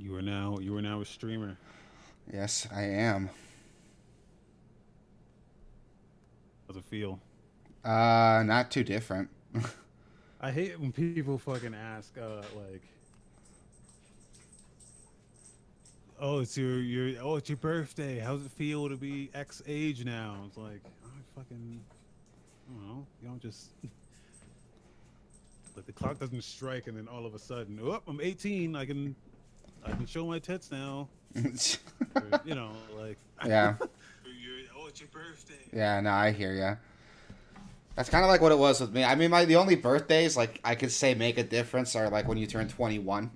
You are now a streamer. Yes, I am. How's it feel? Not too different. I hate it when people fucking ask, oh, it's your birthday. How's it feel to be X age now? It's like, I don't know. You don't just like the clock doesn't strike, and then all of a sudden, oh, I'm 18. I can show my tits now. Or, like, Yeah. it's your birthday. Yeah, no, I hear ya. That's kind of like what it was with me. I mean, the only birthdays like I could say make a difference are like when you turn 21.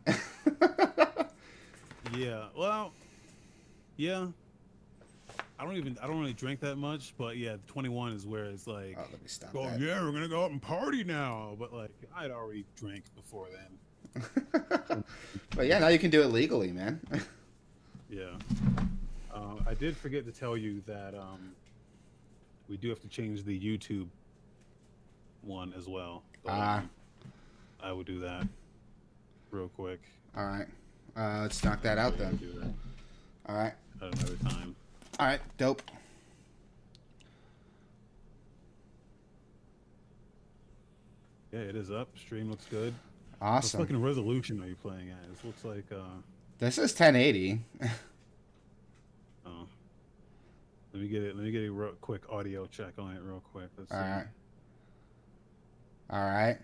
Yeah. Well, yeah. I don't really drink that much, but yeah, 21 is where it's like, Oh, let me stop oh that. yeah, we're gonna go out and party now. But like, I'd already drank before then. But yeah, now you can do it legally, man. Yeah. I did forget to tell you that we do have to change the YouTube one as well. So, I will do that real quick. All right. Let's knock that out then. Do that All right. at another time. All right. Dope. Yeah, it is up. Stream looks good. What Awesome. fucking resolution are you playing at? This looks like This is 1080. oh. Let me get a real quick audio check on it real quick. Let's see. All right. All right.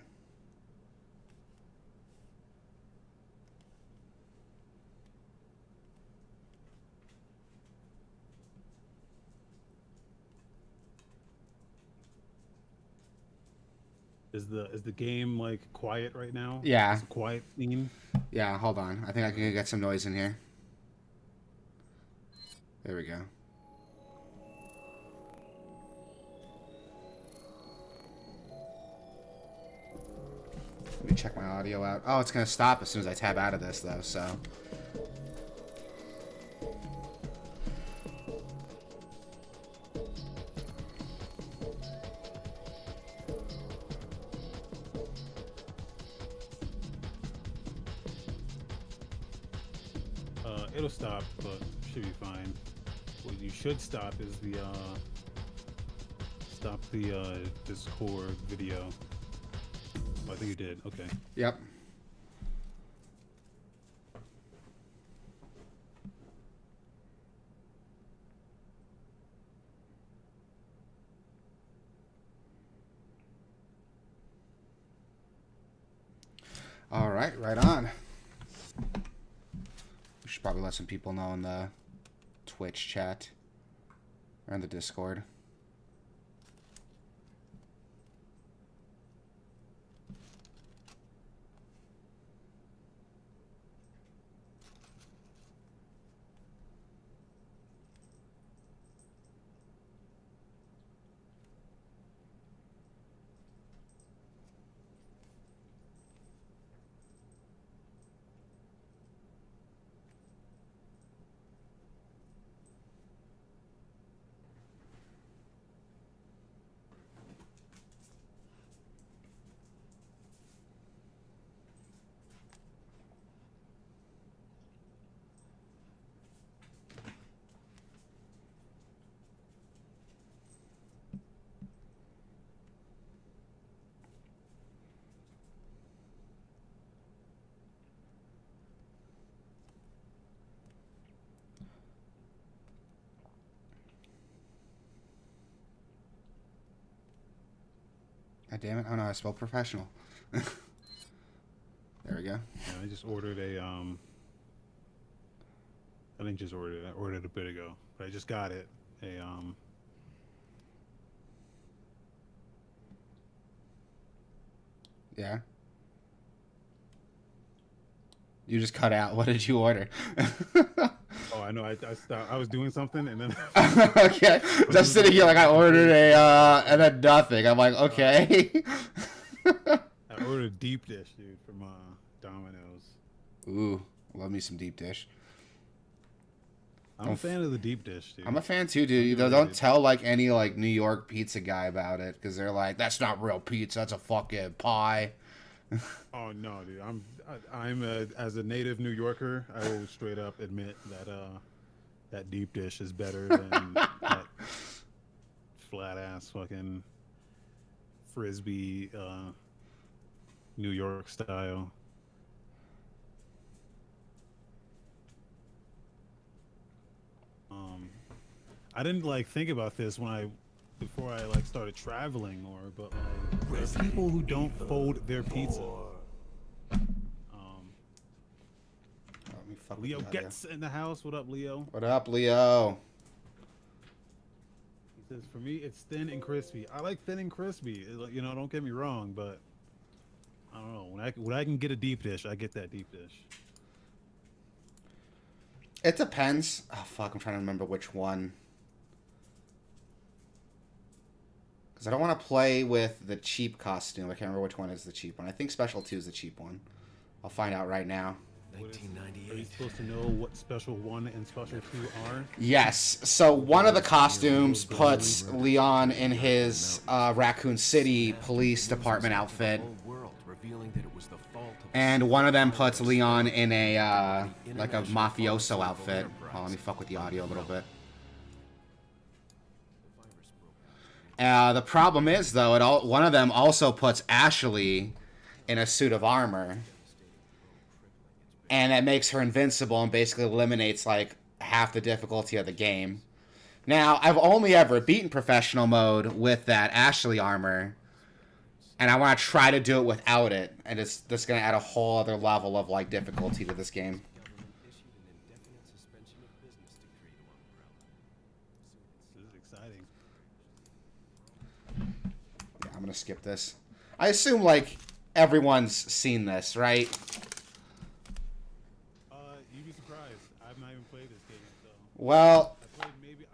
Is the game like quiet right now? Yeah. It's a quiet scene. Yeah. Hold on. I think I can get some noise in here. There we go. Let me check my audio out. Oh, it's gonna stop as soon as I tab out of this, though. So. It'll stop, but should be fine. What you should stop is the Discord video. Oh, I think you did. Okay. Yep. All right, right on. We should probably let some people know in the Twitch chat or in the Discord. God damn it. Oh no, I spelled professional. There we go. Yeah, I just ordered a I didn't just order it. I ordered it a bit ago, but I just got it. Yeah. You just cut out. What did you order? Oh, I know. I stopped. I was doing something, and then Okay. Just sitting here like I ordered a and then nothing. I'm like, okay. I ordered a deep dish, dude, from Domino's. Ooh, love me some deep dish. I'm a fan of the deep dish, dude. I'm a fan too, dude. Don't tell like any like New York pizza guy about it because they're like, that's not real pizza. That's a fucking pie. Oh no, dude. As a native New Yorker, I will straight up admit that that deep dish is better than that flat ass fucking frisbee New York style. Um, I didn't like think about this when I before I like started traveling more, but like there are people who don't fold their pizza. Um, Let me fuck with Leo the audio. gets in the house. What up, Leo? What up, Leo? He says, for me, it's thin and crispy. I like thin and crispy. You know, don't get me wrong, but I don't know. When I can get a deep dish, I get that deep dish. It depends. Oh fuck, I'm trying to remember which one. Because I don't want to play with the cheap costume. I can't remember which one is the cheap one. I think Special 2 is the cheap one. I'll find out right now. 1998. Are you supposed to know what Special 1 and Special 2 are? Yes. So one of the costumes puts Leon in his Raccoon City Police Department outfit. And one of them puts Leon in a, like a mafioso outfit. Oh, let me fuck with the audio a little bit. The problem is, though, one of them also puts Ashley in a suit of armor. And that makes her invincible and basically eliminates, like, half the difficulty of the game. Now, I've only ever beaten professional mode with that Ashley armor. And I want to try to do it without it. And it's just going to add a whole other level of, like, difficulty to this game. This is exciting. Yeah, I'm going to skip this. I assume, like, everyone's seen this, right? You'd be surprised. I've not even played this game, so. Well, I played the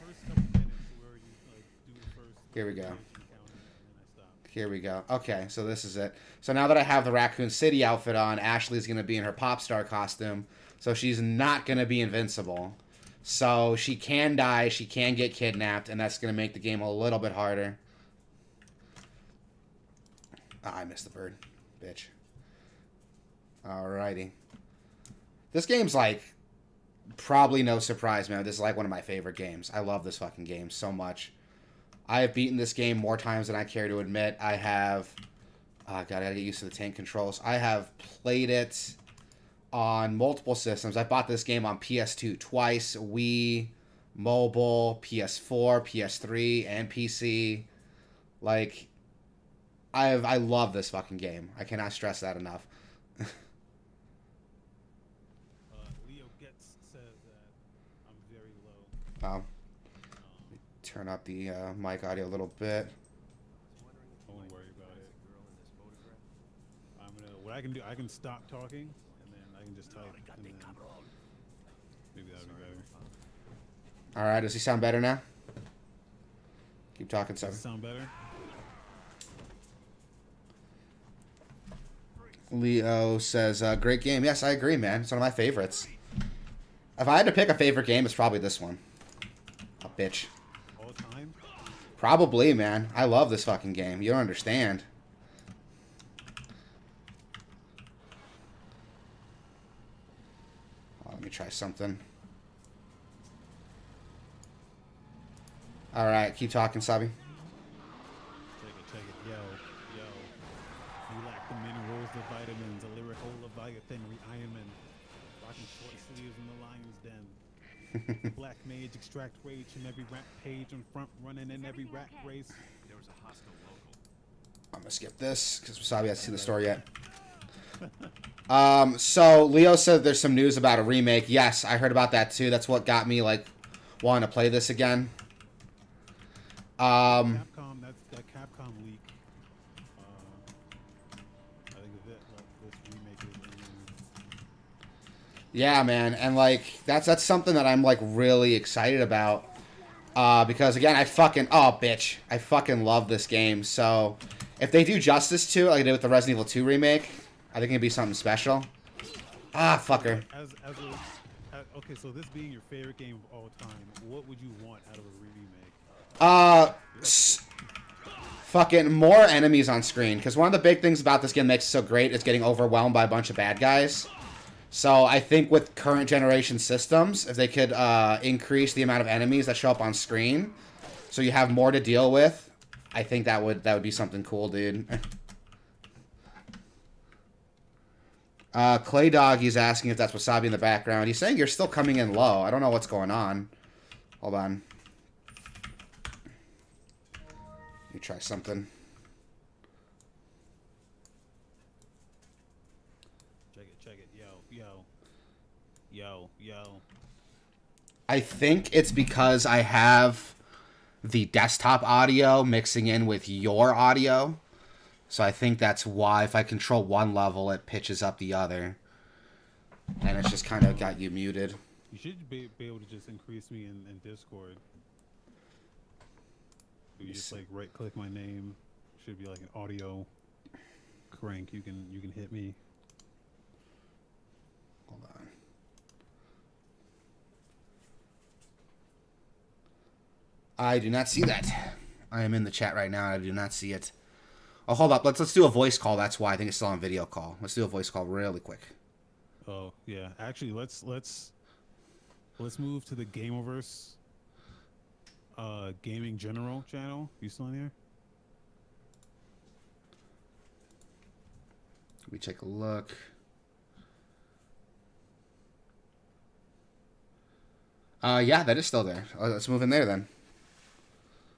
first couple minutes where you, like, do the first. Here we go. And I stopped. Here we go. Okay, so this is it. So now that I have the Raccoon City outfit on, Ashley's going to be in her pop star costume. So she's not going to be invincible. So she can die, she can get kidnapped, and that's going to make the game a little bit harder. Ah, I missed the bird. Bitch. Alrighty. This game's like, probably no surprise, man. This is like one of my favorite games. I love this fucking game so much. I have beaten this game more times than I care to admit. I have... God, I gotta get used to the tank controls. I have played it on multiple systems. I bought this game on PS2 twice. Wii, mobile, PS4, PS3, and PC. Like, I love this fucking game. I cannot stress that enough. Leo Getz says that I'm very low. Turn up the mic audio a little bit. Don't worry about it. What I can do, I can stop talking, and then I can just type. And then maybe that'll be better. All right, does he sound better now? Keep talking, son. Does it sound better? Leo says, great game. Yes, I agree, man. It's one of my favorites. If I had to pick a favorite game, it's probably this one. Oh, bitch. All time? Probably, man. I love this fucking game. You don't understand. Oh, let me try something. Alright, keep talking, Sabi. Check it. Yo. You lack the minerals, the vitamins, the lyrical Leviathan, Ironman. Rocking short sleeves in the lion's den. Black mage extract rage from every rap page and front running in every rap race. There was a hostile local. I'm gonna skip this because Sabi hasn't seen the story yet. So Leo said there's some news about a remake. Yes, I heard about that too. That's what got me like wanting to play this again. Capcom, that Capcom leak. I think this remake is. Yeah, man, and like that's something that I'm like really excited about. Because again, I fucking love this game. So if they do justice to it, like they did with the Resident Evil 2 remake, I think it'd be something special. Ah, fucker. Okay, so this being your favorite game of all time, what would you want out of a remake? Fucking more enemies on screen. Because one of the big things about this game that makes it so great is getting overwhelmed by a bunch of bad guys. So I think with current generation systems, if they could increase the amount of enemies that show up on screen, so you have more to deal with, I think that would be something cool, dude. Clay Dog, he's asking if that's Wasabi in the background. He's saying you're still coming in low. I don't know what's going on. Hold on. Let me try something. Check it. Yo. I think it's because I have the desktop audio mixing in with your audio. So I think that's why if I control one level, it pitches up the other. And it's just kind of got you muted. You should be able to just increase me in Discord. You just like right click my name. Should be like an audio crank. You can hit me. Hold on. I do not see that. I am in the chat right now. I do not see it. Oh, hold up. Let's do a voice call. That's why I think it's still on video call. Let's do a voice call really quick. Oh yeah, actually, let's move to the Gameoverse Gaming General channel. You still in here? Let me take a look. Yeah, that is still there. Let's move in there then.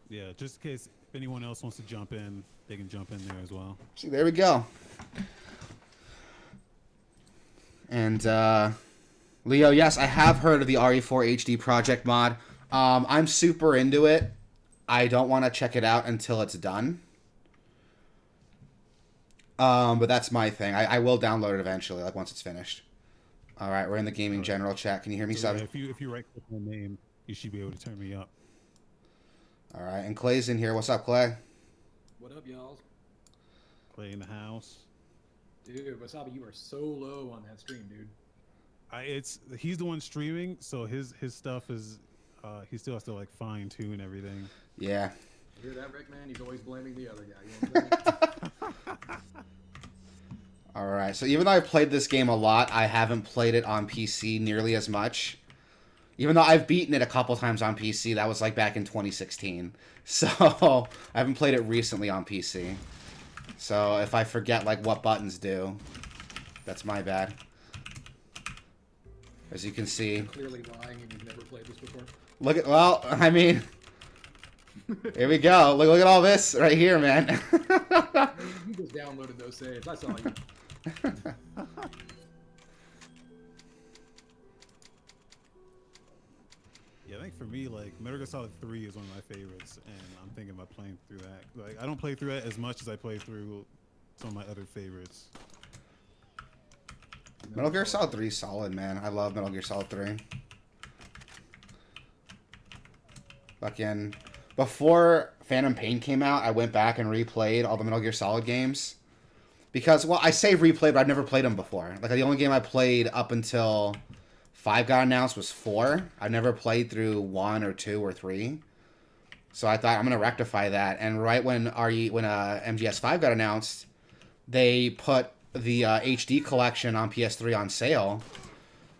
Yeah, just in case if anyone else wants to jump in, they can jump in there as well. See, there we go. And Leo, yes, I have heard of the RE4 HD project mod. I'm super into it. I don't want to check it out until it's done. But that's my thing. I will download it eventually, like once it's finished. All right, we're in the gaming general chat. Can you hear me, So, Sub? yeah, if you right click my name, you should be able to turn me up. All right, and Clay's in here. What's up, Clay? What up, y'all? Clay in the house. Dude, Wasabi, you are so low on that stream, dude. He's the one streaming, so his stuff is he still has to like fine tune everything. Yeah. You hear that, Rick, man? He's always blaming the other guy. You know what I'm saying? All right, so even though I played this game a lot, I haven't played it on PC nearly as much. Even though I've beaten it a couple times on PC, that was like back in 2016. So I haven't played it recently on PC. So if I forget like what buttons do, that's my bad. As you can see. You're clearly lying and you've never played this before. Look at, well, I mean, here we go. Look at all this right here, man. You just downloaded those saves. I saw you. Yeah, I think for me, like Metal Gear Solid 3 is one of my favorites, and I'm thinking about playing through that. Like, I don't play through that as much as I play through some of my other favorites. Metal Gear Solid 3 is solid, man. I love Metal Gear Solid 3. Fucking before Phantom Pain came out, I went back and replayed all the Metal Gear Solid games. Because, well, I say replayed, but I've never played them before. Like, the only game I played up until 5 got announced was 4. I've never played through 1 or 2 or 3. So I thought, I'm going to rectify that. And right when MGS5 got announced, they put the HD collection on PS3 on sale.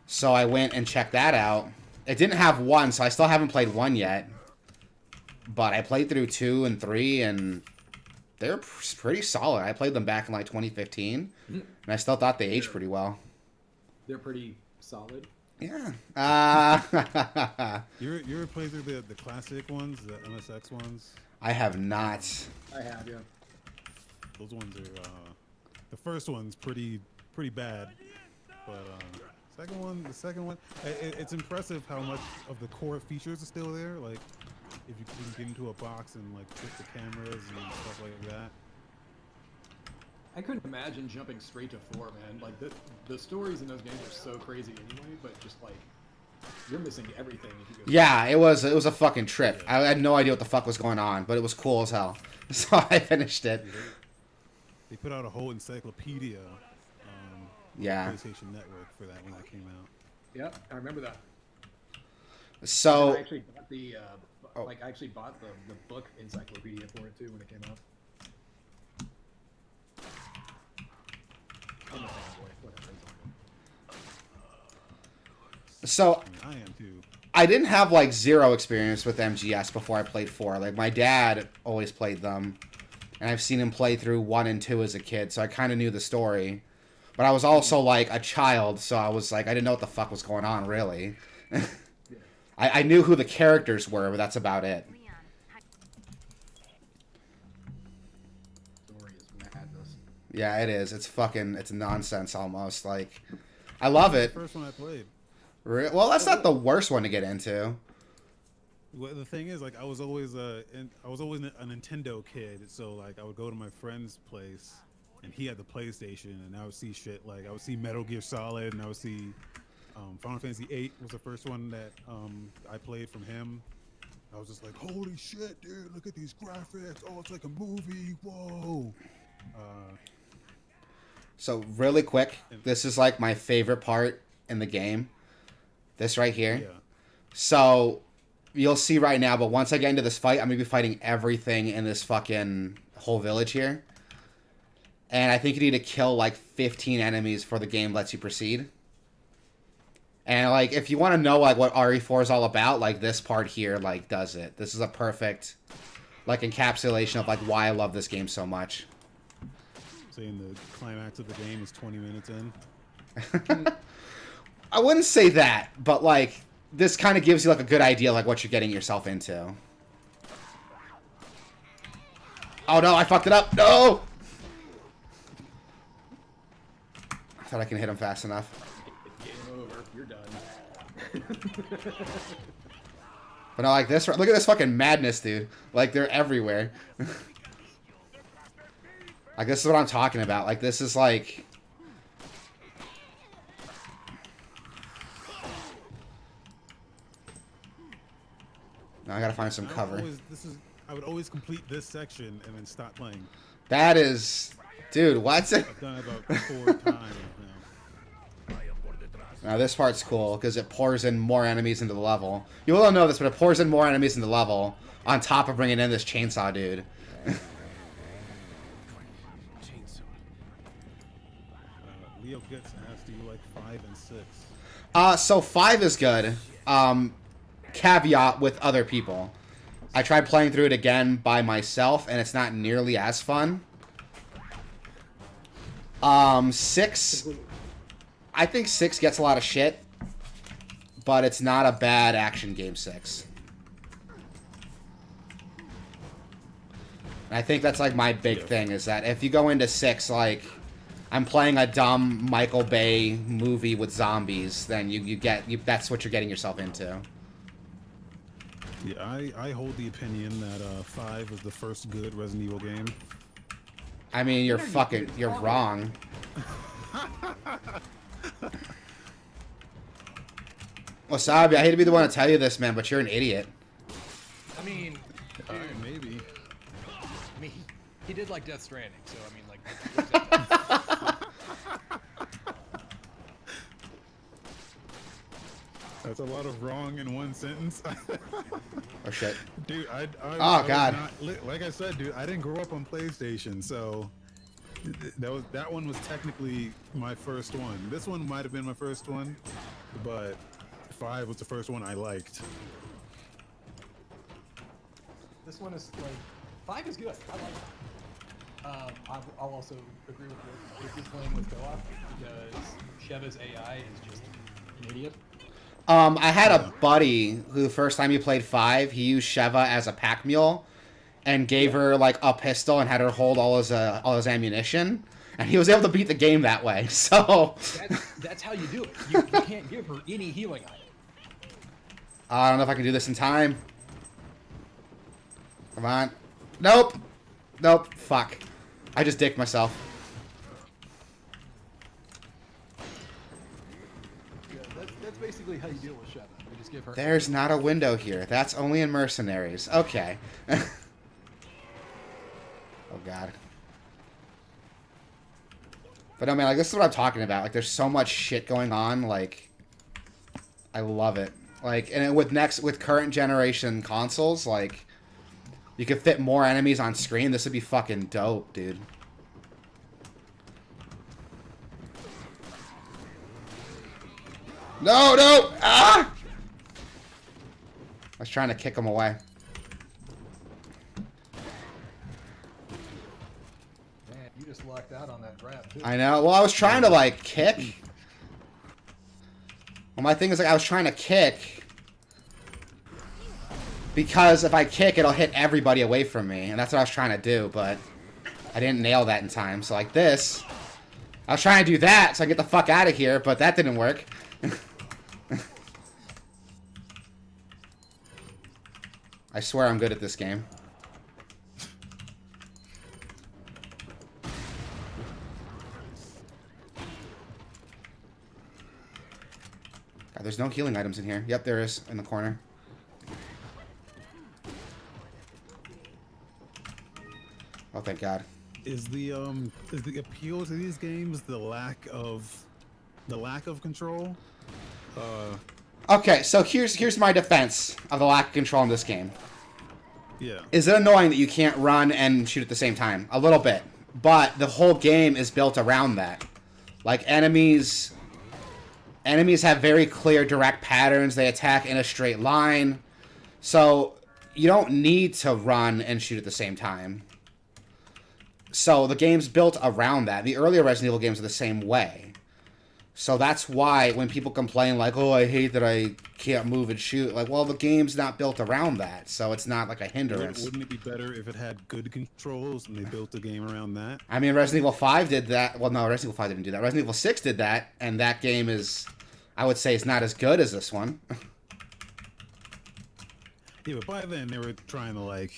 So I went and checked that out. It didn't have 1, so I still haven't played 1 yet. But I played through 2 and 3, and they're pretty solid. I played them back in like 2015, and I still thought they aged pretty well. They're pretty solid. Yeah. You ever play through the classic ones, the MSX ones? I have not. I have, yeah. Those ones are the first one's pretty bad, but the second one, it's impressive how much of the core features are still there. Like if you can get into a box and like flip the cameras and stuff like that. I couldn't imagine jumping straight to 4, man. Like, the stories in those games are so crazy anyway, but just, like, you're missing everything if you go... Yeah, it was a fucking trip. I had no idea what the fuck was going on, but it was cool as hell. So I finished it. They put out a whole encyclopedia yeah. PlayStation Network for that when that came out. Yeah, I remember that. So... I actually bought the, I actually bought the book encyclopedia for it, too, when it came out. So I am too. I didn't have like zero experience with MGS before I played 4. Like my dad always played them, and I've seen him play through 1 and 2 as a kid, so I kind of knew the story. But I was also like a child, so I was like I didn't know what the fuck was going on really. I knew who the characters were, but that's about it. Story is madness. Yeah, it is. It's nonsense almost. Like, I love it. The first one I played. Well, that's not the worst one to get into. Well, the thing is, like, I was always a Nintendo kid, so like I would go to my friend's place, and he had the PlayStation, and I would see shit like I would see Metal Gear Solid, and I would see Final Fantasy VIII was the first one that I played from him. I was just like, holy shit, dude! Look at these graphics. Oh, it's like a movie. Whoa. So really quick, this is like my favorite part in the game. This right here. Yeah. So you'll see right now, but once I get into this fight, I'm gonna be fighting everything in this fucking whole village here. And I think you need to kill like 15 enemies before the game lets you proceed. And like, if you want to know like what RE4 is all about, like this part here like does it. This is a perfect like encapsulation of like why I love this game so much. Saying the climax of the game is 20 minutes in. I wouldn't say that, but like this kind of gives you like a good idea like what you're getting yourself into. Oh no, I fucked it up. No. I thought I can hit him fast enough. Game over. You're done. But no, like this. Look at this fucking madness, dude. Like they're everywhere. Like this is what I'm talking about. Like this is like. Now I gotta find some cover. I would always complete this section and then stop playing. That is, dude. What's it? I've done it about 4 times now. Now this part's cool because it pours in more enemies into the level. You will know this, but it pours in more enemies into the level on top of bringing in this chainsaw dude. Leo gets asked, do you like 5 and 6? So 5 is good. Caveat with other people. I tried playing through it again by myself, and it's not nearly as fun. 6, I think 6 gets a lot of shit, but it's not a bad action game. 6. And I think that's like my big thing is that if you go into 6 like I'm playing a dumb Michael Bay movie with zombies, then that's what you're getting yourself into. Yeah, I hold the opinion that 5 was the first good Resident Evil game. I mean, you're wrong. Wasabi, I hate to be the one to tell you this, man, but you're an idiot. I mean, Maybe. I mean, he did like Death Stranding, so I mean, like. That's a lot of wrong in one sentence. Oh shit. Dude, I Oh, God. Like I said, dude, I didn't grow up on PlayStation, so that one was technically my first one. This one might have been my first one, but 5 was the first one I liked. This one is like 5 is good. I like it. I'll also agree with you if you're playing with co-op because Sheva's AI is just an idiot. I had a buddy who the first time he played 5, he used Sheva as a pack mule and gave her like a pistol and had her hold all his ammunition, and he was able to beat the game that way. So That's how you do it. You can't give her any healing item. I don't know if I can do this in time. Come on. Nope. Nope. Fuck. I just dicked myself. That's basically how you deal with Sheva. You just give her. There's not a window here. That's only in Mercenaries. Okay. Oh, God. But no, man, like, this is what I'm talking about. Like, there's so much shit going on. Like, I love it. Like, and with current generation consoles, like, you could fit more enemies on screen. This would be fucking dope, dude. No, no! Ah! I was trying to kick him away. Man, you just lucked out on that grab, too. I know. Well, I was trying to, like, kick. Well, my thing is, like, I was trying to kick. Because if I kick, it'll hit everybody away from me. And that's what I was trying to do, but I didn't nail that in time. So, like this. I was trying to do that so I can get the fuck out of here, but that didn't work. I swear I'm good at this game. God, there's no healing items in here. Yep, there is in the corner. Oh, thank God. Is the appeal to these games the lack of control? Okay, so here's my defense of the lack of control in this game. Yeah. Is it annoying that you can't run and shoot at the same time? A little bit. But the whole game is built around that. Like, enemies have very clear, direct patterns. They attack in a straight line. So, you don't need to run and shoot at the same time. So, the game's built around that. The earlier Resident Evil games are the same way. So that's why when people complain, like, oh, I hate that I can't move and shoot, like, well, the game's not built around that, so it's not like a hindrance. Wouldn't it be better if it had good controls and they built the game around that? I mean, Resident Evil 5 did that. Well, no, Resident Evil 5 didn't do that. Resident Evil 6 did that, and that game is, I would say, it's not as good as this one. Yeah, but by then they were trying to, like,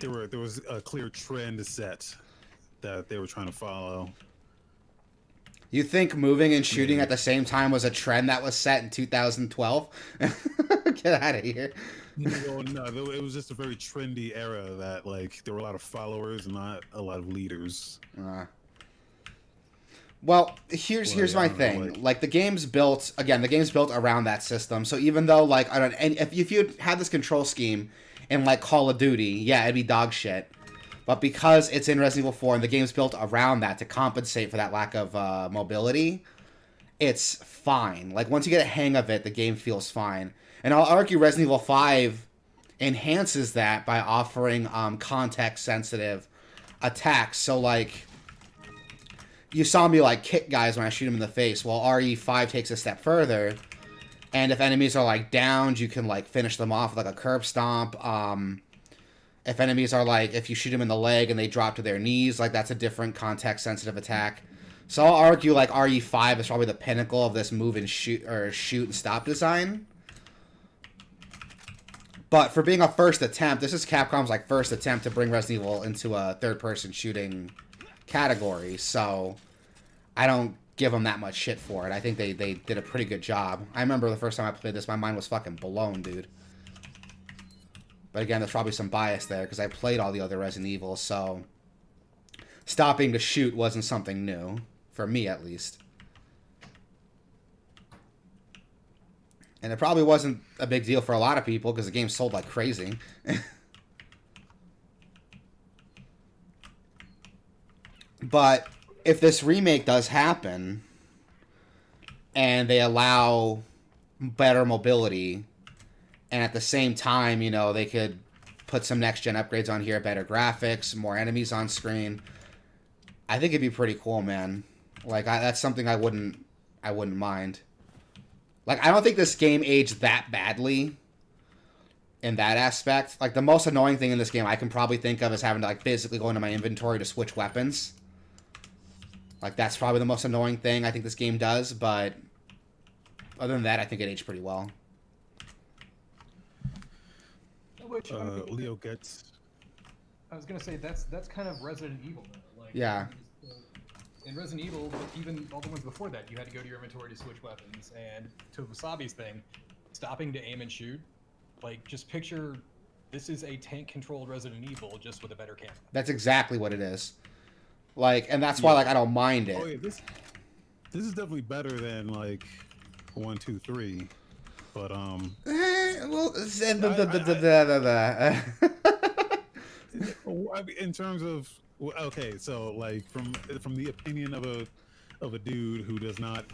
there was a clear trend set that they were trying to follow. You think moving and shooting at the same time was a trend that was set in 2012? Get out of here. Well, no, it was just a very trendy era that, like, there were a lot of followers and not a lot of leaders. Well, here's my thing. Like, the game's built around that system. So even though, like, I don't, and if you had this control scheme in, like, Call of Duty, yeah, it'd be dog shit. But because it's in Resident Evil 4 and the game's built around that to compensate for that lack of mobility, it's fine. Like, once you get a hang of it, the game feels fine. And I'll argue Resident Evil 5 enhances that by offering context-sensitive attacks. So, like, you saw me, like, kick guys when I shoot them in the face. Well, RE5 takes a step further. And if enemies are, like, downed, you can, like, finish them off with, like, a curb stomp. If enemies are, like, if you shoot them in the leg and they drop to their knees, like, that's a different context-sensitive attack. So I'll argue, like, RE5 is probably the pinnacle of this move and shoot, or shoot and stop design. But for being a first attempt, this is Capcom's, like, first attempt to bring Resident Evil into a third-person shooting category. So I don't give them that much shit for it. I think they did a pretty good job. I remember the first time I played this, my mind was fucking blown, dude. But again, there's probably some bias there because I played all the other Resident Evil, so stopping to shoot wasn't something new. For me, at least. And it probably wasn't a big deal for a lot of people because the game sold like crazy. But if this remake does happen and they allow better mobility, and at the same time, you know, they could put some next-gen upgrades on here, better graphics, more enemies on screen, I think it'd be pretty cool, man. Like, that's something I wouldn't mind. Like, I don't think this game aged that badly in that aspect. Like, the most annoying thing in this game I can probably think of is having to, like, physically go into my inventory to switch weapons. Like, that's probably the most annoying thing I think this game does, but other than that, I think it aged pretty well. Which, Leo gets... I was gonna say, that's kind of Resident Evil, though. Like, Yeah. In Resident Evil, even all the ones before that, you had to go to your inventory to switch weapons, and to Wasabi's thing, stopping to aim and shoot, like, just picture this is a tank-controlled Resident Evil, just with a better camera. That's exactly what it is. Like, and that's why, like, I don't mind it. Oh, yeah, this is definitely better than, like, 1, 2, 3. But, Well, in terms of, okay, so, like, from the opinion of a dude who does not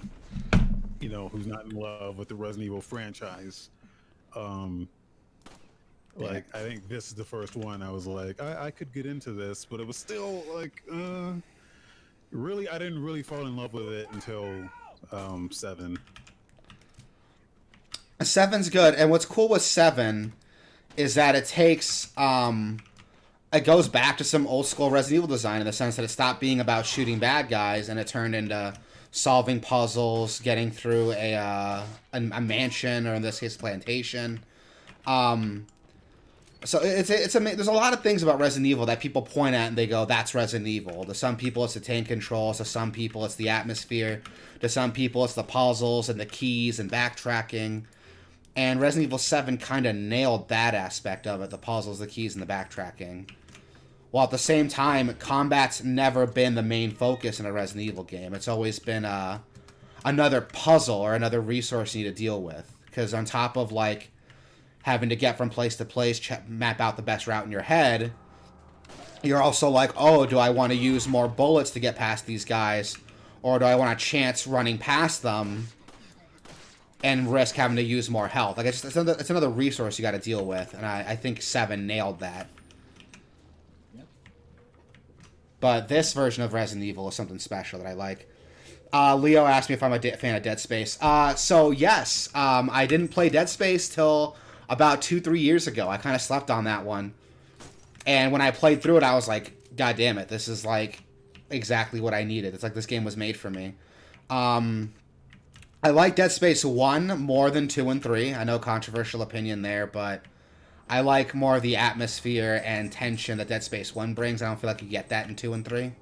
who's not in love with the Resident Evil franchise. Like, I think this is the first one I was like, I could get into this, but it was still like, really, I didn't really fall in love with it until 7. 7's good, and what's cool with 7 is that it takes it goes back to some old school Resident Evil design in the sense that it stopped being about shooting bad guys and it turned into solving puzzles, getting through a mansion, or in this case, plantation. So there's a lot of things about Resident Evil that people point at and they go, that's Resident Evil. To some people, it's the tank controls. To some people, it's the atmosphere. To some people, it's the puzzles and the keys and backtracking. And Resident Evil 7 kind of nailed that aspect of it, the puzzles, the keys, and the backtracking. While at the same time, combat's never been the main focus in a Resident Evil game. It's always been another puzzle or another resource you need to deal with. Because on top of, like, having to get from place to place, map out the best route in your head, you're also like, oh, do I want to use more bullets to get past these guys? Or do I want a chance running past them and risk having to use more health? Like, it's another resource you got to deal with, and I think 7 nailed that. Yep. But this version of Resident Evil is something special that I like. Leo asked me if I'm a fan of Dead Space. So yes, I didn't play Dead Space till about 2-3 years ago. I kind of slept on that one. And when I played through it, I was like, God damn it, this is like exactly what I needed. It's like this game was made for me. I like Dead Space 1 more than 2 and 3. I know, controversial opinion there, but I like more of the atmosphere and tension that Dead Space 1 brings. I don't feel like you get that in 2 and 3.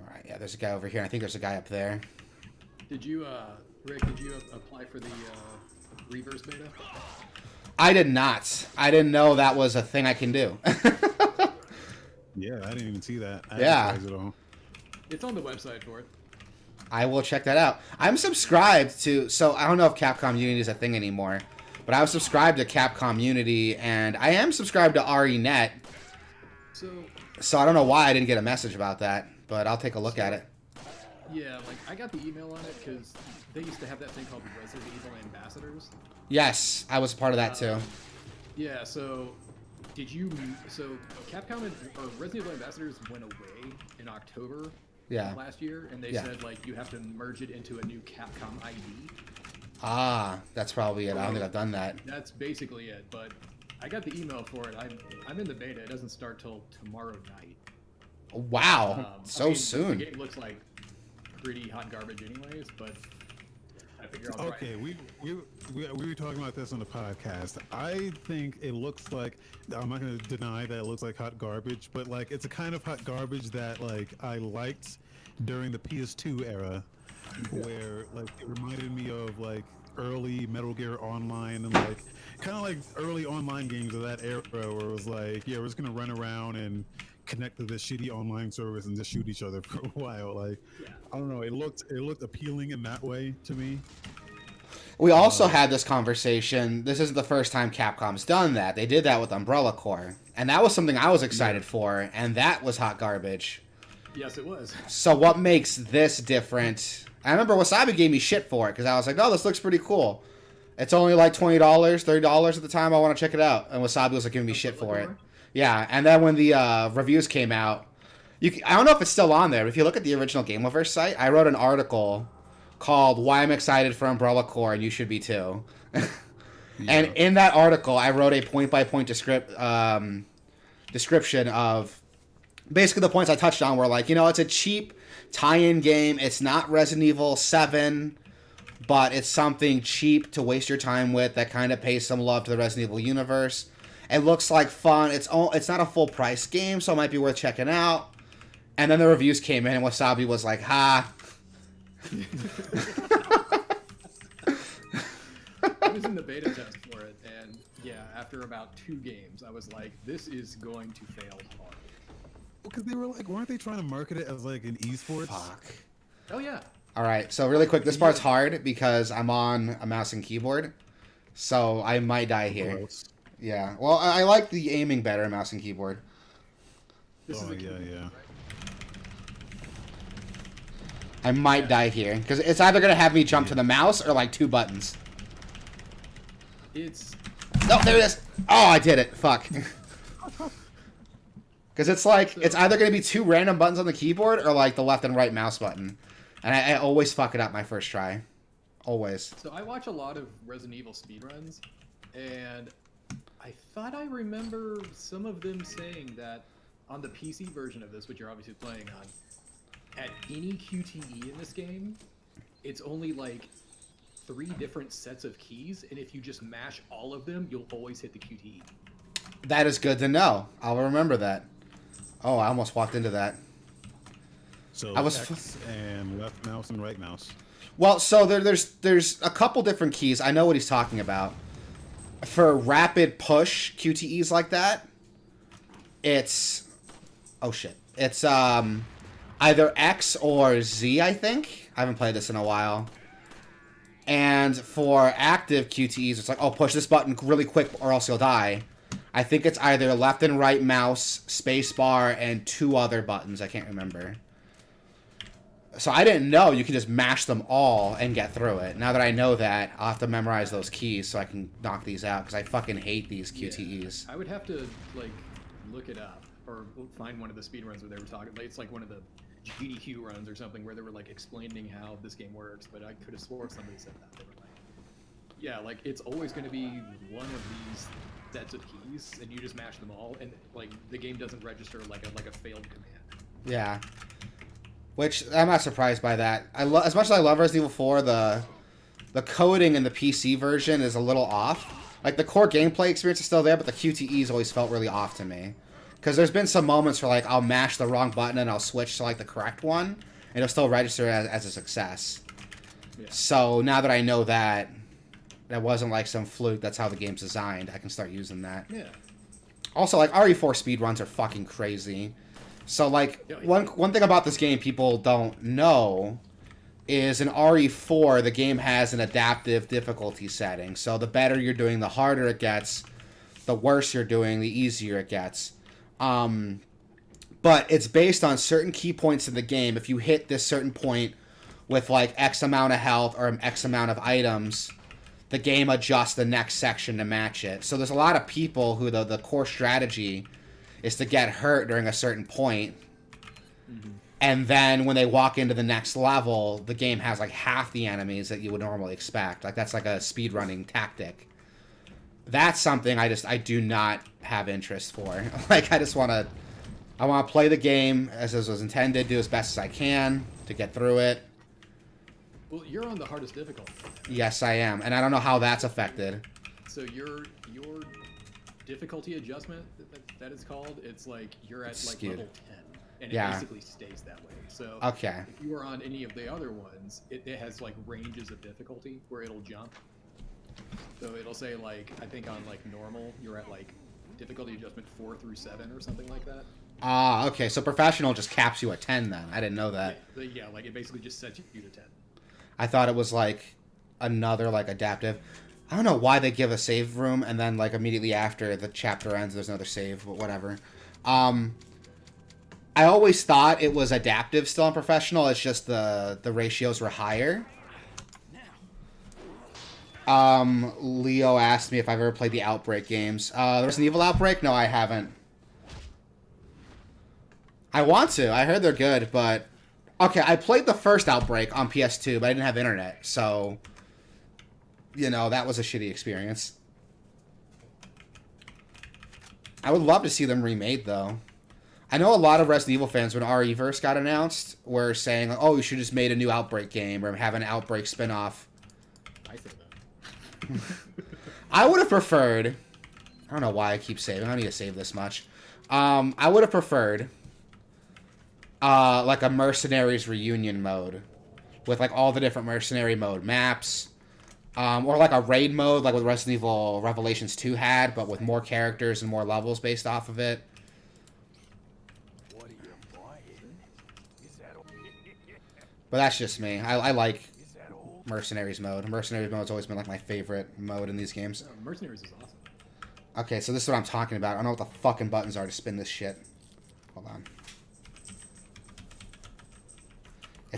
Alright, yeah, there's a guy over here. I think there's a guy up there. Did you, Rick, did you apply for the reverse beta? I did not. I didn't know that was a thing I can do. Yeah, I didn't even see that. Yeah. It's on the website for it. I will check that out. I'm subscribed to, so I don't know if Capcom Unity is a thing anymore, but I was subscribed to Capcom Unity, and I am subscribed to RENet. So I don't know why I didn't get a message about that, but I'll take a look at it. Yeah, like, I got the email on it because they used to have that thing called Resident Evil Ambassadors. Yes, I was part of that too. Yeah, so so Capcom or Resident Evil Ambassadors went away in October last year, and they said, like, you have to merge it into a new Capcom ID. Ah, that's probably it. I don't think I've done that. That's basically it, but I got the email for it. I'm in the beta. It doesn't start till tomorrow night. Wow, soon. The game looks like pretty hot garbage anyways, but I figure I'll try Okay, we were talking about this on the podcast. I think it looks like, I'm not going to deny that it looks like hot garbage, but like it's a kind of hot garbage that like I liked during the PS2 era, where like it reminded me of like early Metal Gear Online and like kind of like early online games of that era, where it was like, yeah, we're just gonna run around and connect to this shitty online service and just shoot each other for a while. Like, I don't know, it looked appealing in that way to me. We also had this conversation. This isn't the first time Capcom's done that. They did that with Umbrella Corps, and that was something I was excited for, and that was hot garbage. Yes, it was. So what makes this different? I remember Wasabi gave me shit for it because I was like, "No, this looks pretty cool." It's only like $20, $30 at the time. I want to check it out, and Wasabi was like giving me shit for it. Yeah, and then when the reviews came out, I don't know if it's still on there, but if you look at the original Gameoverse site, I wrote an article called "Why I'm Excited for Umbrella Corps and You Should Be Too." And in that article, I wrote a point-by-point description of basically the points I touched on were like, it's a cheap tie-in game. It's not Resident Evil 7, but it's something cheap to waste your time with that kind of pays some love to the Resident Evil universe. It looks like fun. It's not a full-price game, so it might be worth checking out. And then the reviews came in, and Wasabi was like, ha. I was in the beta test for it, and yeah, after about 2 games, I was like, this is going to fail hard. Because they were like, weren't they trying to market it as like an esports? Fuck. Oh, yeah. All right, so really quick, this part's hard because I'm on a mouse and keyboard, so I might die here. Gross. Yeah, well, I like the aiming better in mouse and keyboard. This is a yeah. I might die here because it's either gonna have me jump to the mouse or like 2 buttons. It's Oh, there it is. Oh, I did it. Fuck. Because it's like it's either gonna be 2 random buttons on the keyboard or like the left and right mouse button, and I always fuck it up my first try. Always. So I watch a lot of Resident Evil speedruns, and I thought I remember some of them saying that on the PC version of this, which you're obviously playing on, at any QTE in this game, it's only like 3 different sets of keys, and if you just mash all of them, you'll always hit the QTE. That is good to know. I'll remember that. Oh, I almost walked into that. So I was X and left mouse and right mouse. Well, so there's a couple different keys. I know what he's talking about. For rapid push QTEs like that, it's oh shit. It's either X or Z, I think. I haven't played this in a while. And for active QTEs, it's like, oh, push this button really quick or else you'll die. I think it's either left and right mouse, space bar, and 2 other buttons. I can't remember. So I didn't know you could just mash them all and get through it. Now that I know that, I'll have to memorize those keys so I can knock these out, because I fucking hate these QTEs. Yeah, I would have to, like, look it up, or find one of the speedruns where they were talking, like, it's like one of the GDQ runs or something where they were, like, explaining how this game works, but I could have sworn somebody said that. They were like, yeah, like, it's always going to be one of these sets of keys, and you just mash them all, and, like, the game doesn't register like a failed command. Yeah. Which, I'm not surprised by that. As much as I love Resident Evil 4, the coding in the PC version is a little off. Like, the core gameplay experience is still there, but the QTEs always felt really off to me. Because there's been some moments where, like, I'll mash the wrong button and I'll switch to, like, the correct one, and it'll still register as a success. Yeah. So, now that I know that, that wasn't, like, some fluke, that's how the game's designed, I can start using that. Yeah. Also, like, RE4 speedruns are fucking crazy. So, like, one thing about this game people don't know is in RE4, the game has an adaptive difficulty setting. So the better you're doing, the harder it gets. The worse you're doing, the easier it gets. But it's based on certain key points in the game. If you hit this certain point with, like, X amount of health or X amount of items, the game adjusts the next section to match it. So there's a lot of people who the core strategy is to get hurt during a certain point. Mm-hmm. And then when they walk into the next level, the game has like half the enemies that you would normally expect. Like, that's like a speedrunning tactic. That's something I do not have interest for. Like, I want to play the game as it was intended, do as best as I can to get through it. Well, you're on the hardest difficulty. Yes, I am. And I don't know how that's affected. So your difficulty adjustment, that is called, it's like you're at like level 10, and it basically stays that way. So okay, if you are on any of the other ones, it has like ranges of difficulty where it'll jump. So it'll say, like, I think on like normal you're at like difficulty adjustment 4 through 7 or something like that. Ah, okay. So professional just caps you at 10 then. I didn't know that. Yeah, like it basically just sets you to 10. I thought it was like another like adaptive. I don't know why they give a save room and then like immediately after the chapter ends there's another save, but whatever. I always thought it was adaptive still on professional. It's just the ratios were higher. Leo asked me if I've ever played the Outbreak games. The Resident Evil Outbreak? No, I haven't. I want to. I heard they're good, but okay, I played the first Outbreak on PS2, but I didn't have internet, so you know, that was a shitty experience. I would love to see them remade, though. I know a lot of Resident Evil fans, when RE-verse got announced, were saying, oh, you should just made a new Outbreak game or have an Outbreak spin-off. I said that. I would have preferred... I don't know why I keep saving. I don't need to save this much. I would have preferred like a Mercenaries reunion mode with like all the different Mercenary mode maps. Or like a raid mode, like what Resident Evil Revelations 2 had, but with more characters and more levels based off of it. But that's just me. I like Mercenaries mode. Mercenaries mode's always been like my favorite mode in these games. No, Mercenaries is awesome. Okay, so this is what I'm talking about. I don't know what the fucking buttons are to spin this shit. Hold on.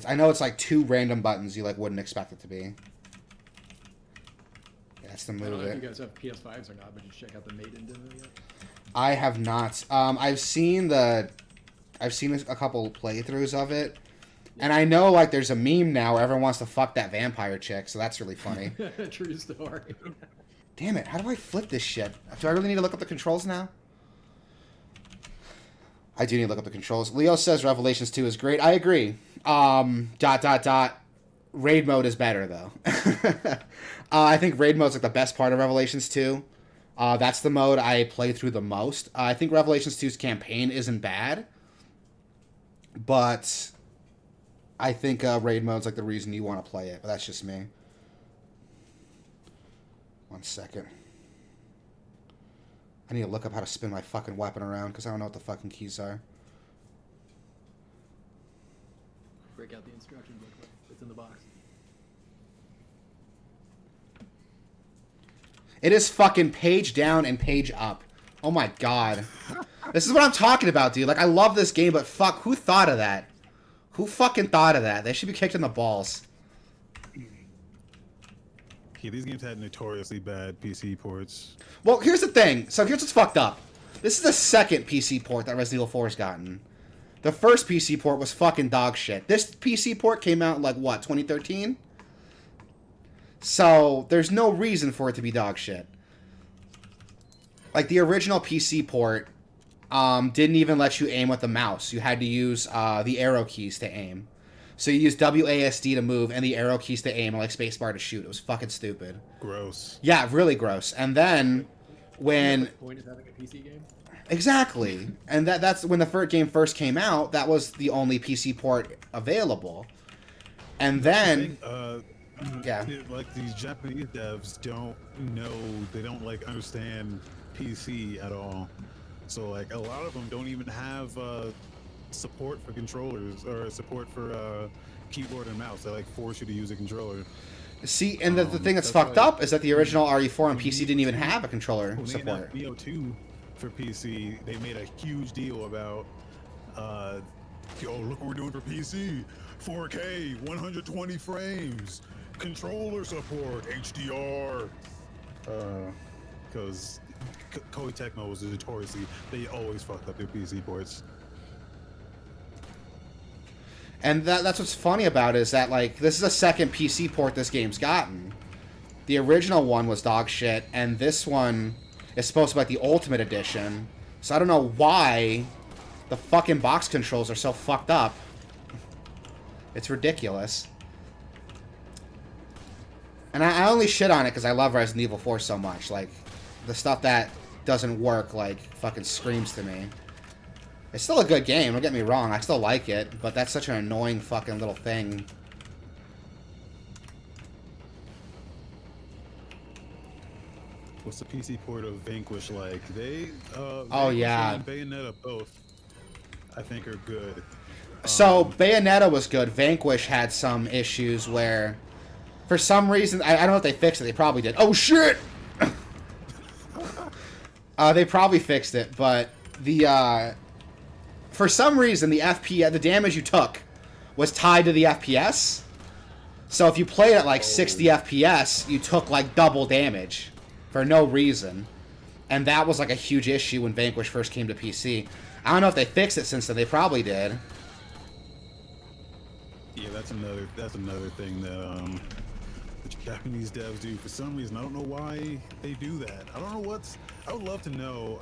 I know it's like 2 random buttons you like wouldn't expect it to be. Yeah, that's to I don't move know if it. you guys have PS5s or not, but did you check out the Maiden demo yet? I have not. I've seen a couple playthroughs of it, and I know like there's a meme now where everyone wants to fuck that vampire chick, so that's really funny. True story. Damn it! How do I flip this shit? Do I really need to look up the controls now? I do need to look up the controls. Leo says Revelations 2 is great. I agree. Raid mode is better though. I think raid mode's like the best part of Revelations 2. That's the mode I play through the most. I think Revelations 2's campaign isn't bad, but I think raid mode's like the reason you want to play it. But that's just me. 1 second. I need to look up how to spin my fucking weapon around because I don't know what the fucking keys are. Break out the instruction booklet. It's in the box. It is fucking page down and page up. Oh my god. This is what I'm talking about, dude. Like, I love this game, but fuck, who thought of that? Who fucking thought of that? They should be kicked in the balls. Yeah, these games had notoriously bad PC ports. Well, here's the thing. So here's what's fucked up. This is the second PC port that Resident Evil 4 has gotten. The first PC port was fucking dog shit. This PC port came out in, like, what, 2013? So, there's no reason for it to be dog shit. Like, the original PC port didn't even let you aim with the mouse. You had to use the arrow keys to aim. So you use WASD to move and the arrow keys to aim and like spacebar to shoot. It was fucking stupid. Gross. Yeah, really gross. And then when... The point of having a PC game? Exactly. And that's when the first game first came out, that was the only PC port available. And then... yeah. Like, these Japanese devs don't know, they don't, like, understand PC at all. So, like, a lot of them don't even have support for controllers or support for keyboard and mouse. They, like, force you to use a controller. See, and the thing that's fucked up is that the original RE4 on PC didn't even have a controller support. Neo 2 for PC, they made a huge deal about, oh, look what we're doing for PC. 4K, 120 frames, controller support, HDR. Because Koei Tecmo was notoriously, they always fucked up their PC ports. And that's what's funny about it is that, like, this is the second PC port this game's gotten. The original one was dog shit, and this one is supposed to be like the Ultimate Edition. So I don't know why the fucking box controls are so fucked up. It's ridiculous. And I only shit on it because I love Resident Evil 4 so much. Like, the stuff that doesn't work, like, fucking screams to me. It's still a good game, don't get me wrong. I still like it, but that's such an annoying fucking little thing. What's the PC port of Vanquish like? They, oh, yeah. And Bayonetta both, I think, are good. So, Bayonetta was good. Vanquish had some issues where, for some reason, I don't know if they fixed it. They probably did. Oh, shit! They probably fixed it, but the, for some reason, the damage you took was tied to the FPS. So if you played at like 60 FPS, you took like double damage for no reason. And that was like a huge issue when Vanquish first came to PC. I don't know if they fixed it since then. They probably did. Yeah, that's another thing that the Japanese devs do for some reason. I don't know why they do that. I don't know I would love to know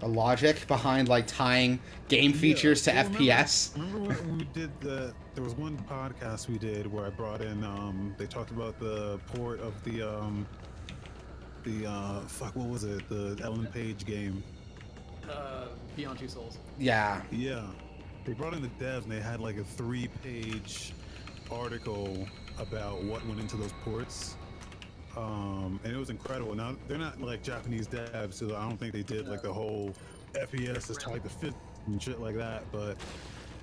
the logic behind like tying game features to FPS. Remember when we did there was one podcast we did where I brought in they talked about the port of the fuck, what was it? The Ellen Page game. Beyond Two Souls. Yeah. Yeah. They brought in the devs and they had like a 3-page article about what went into those ports. And it was incredible. Now, they're not like Japanese devs, so I don't think they did like the whole FPS is like the fifth and shit like that, but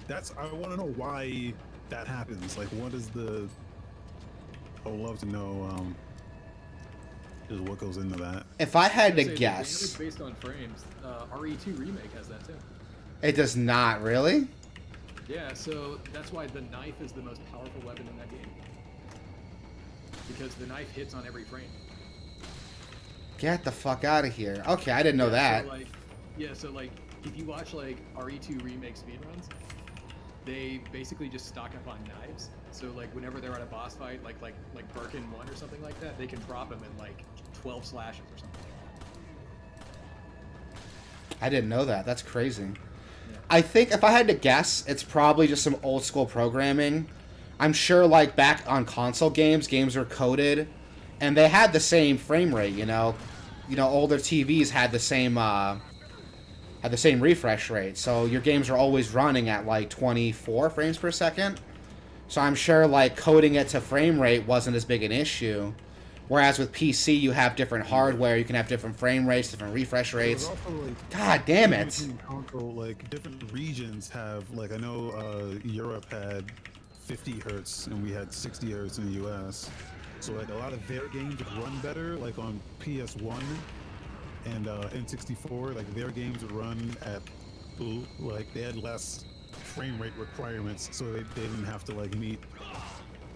I want to know why that happens. Like, what is I would love to know just what goes into that. If I had to The guess... damage based on frames, RE2 Remake has that too. It does not, really? Yeah, so that's why the knife is the most powerful weapon in that game. Because the knife hits on every frame. Get the fuck out of here. Okay, I didn't know that. So like, if you watch like RE2 remake speedruns, they basically just stock up on knives. So like, whenever they're at a boss fight, like Birkin 1 or something like that, they can drop them in like 12 slashes or something. I didn't know that. That's crazy. Yeah. I think if I had to guess, it's probably just some old school programming. I'm sure like back on console games were coded, and they had the same frame rate. You know, older TVs had the same refresh rate, so your games are always running at like 24 frames per second. So I'm sure like coding it to frame rate wasn't as big an issue. Whereas with PC, you have different hardware, you can have different frame rates, different refresh rates. Like, God damn it! Console, like different regions have, like I know Europe had 50 hertz and we had 60 hertz in the US. So like a lot of their games would run better, like on PS1 and N64. Like their games would run at like they had less frame rate requirements, so they didn't have to like meet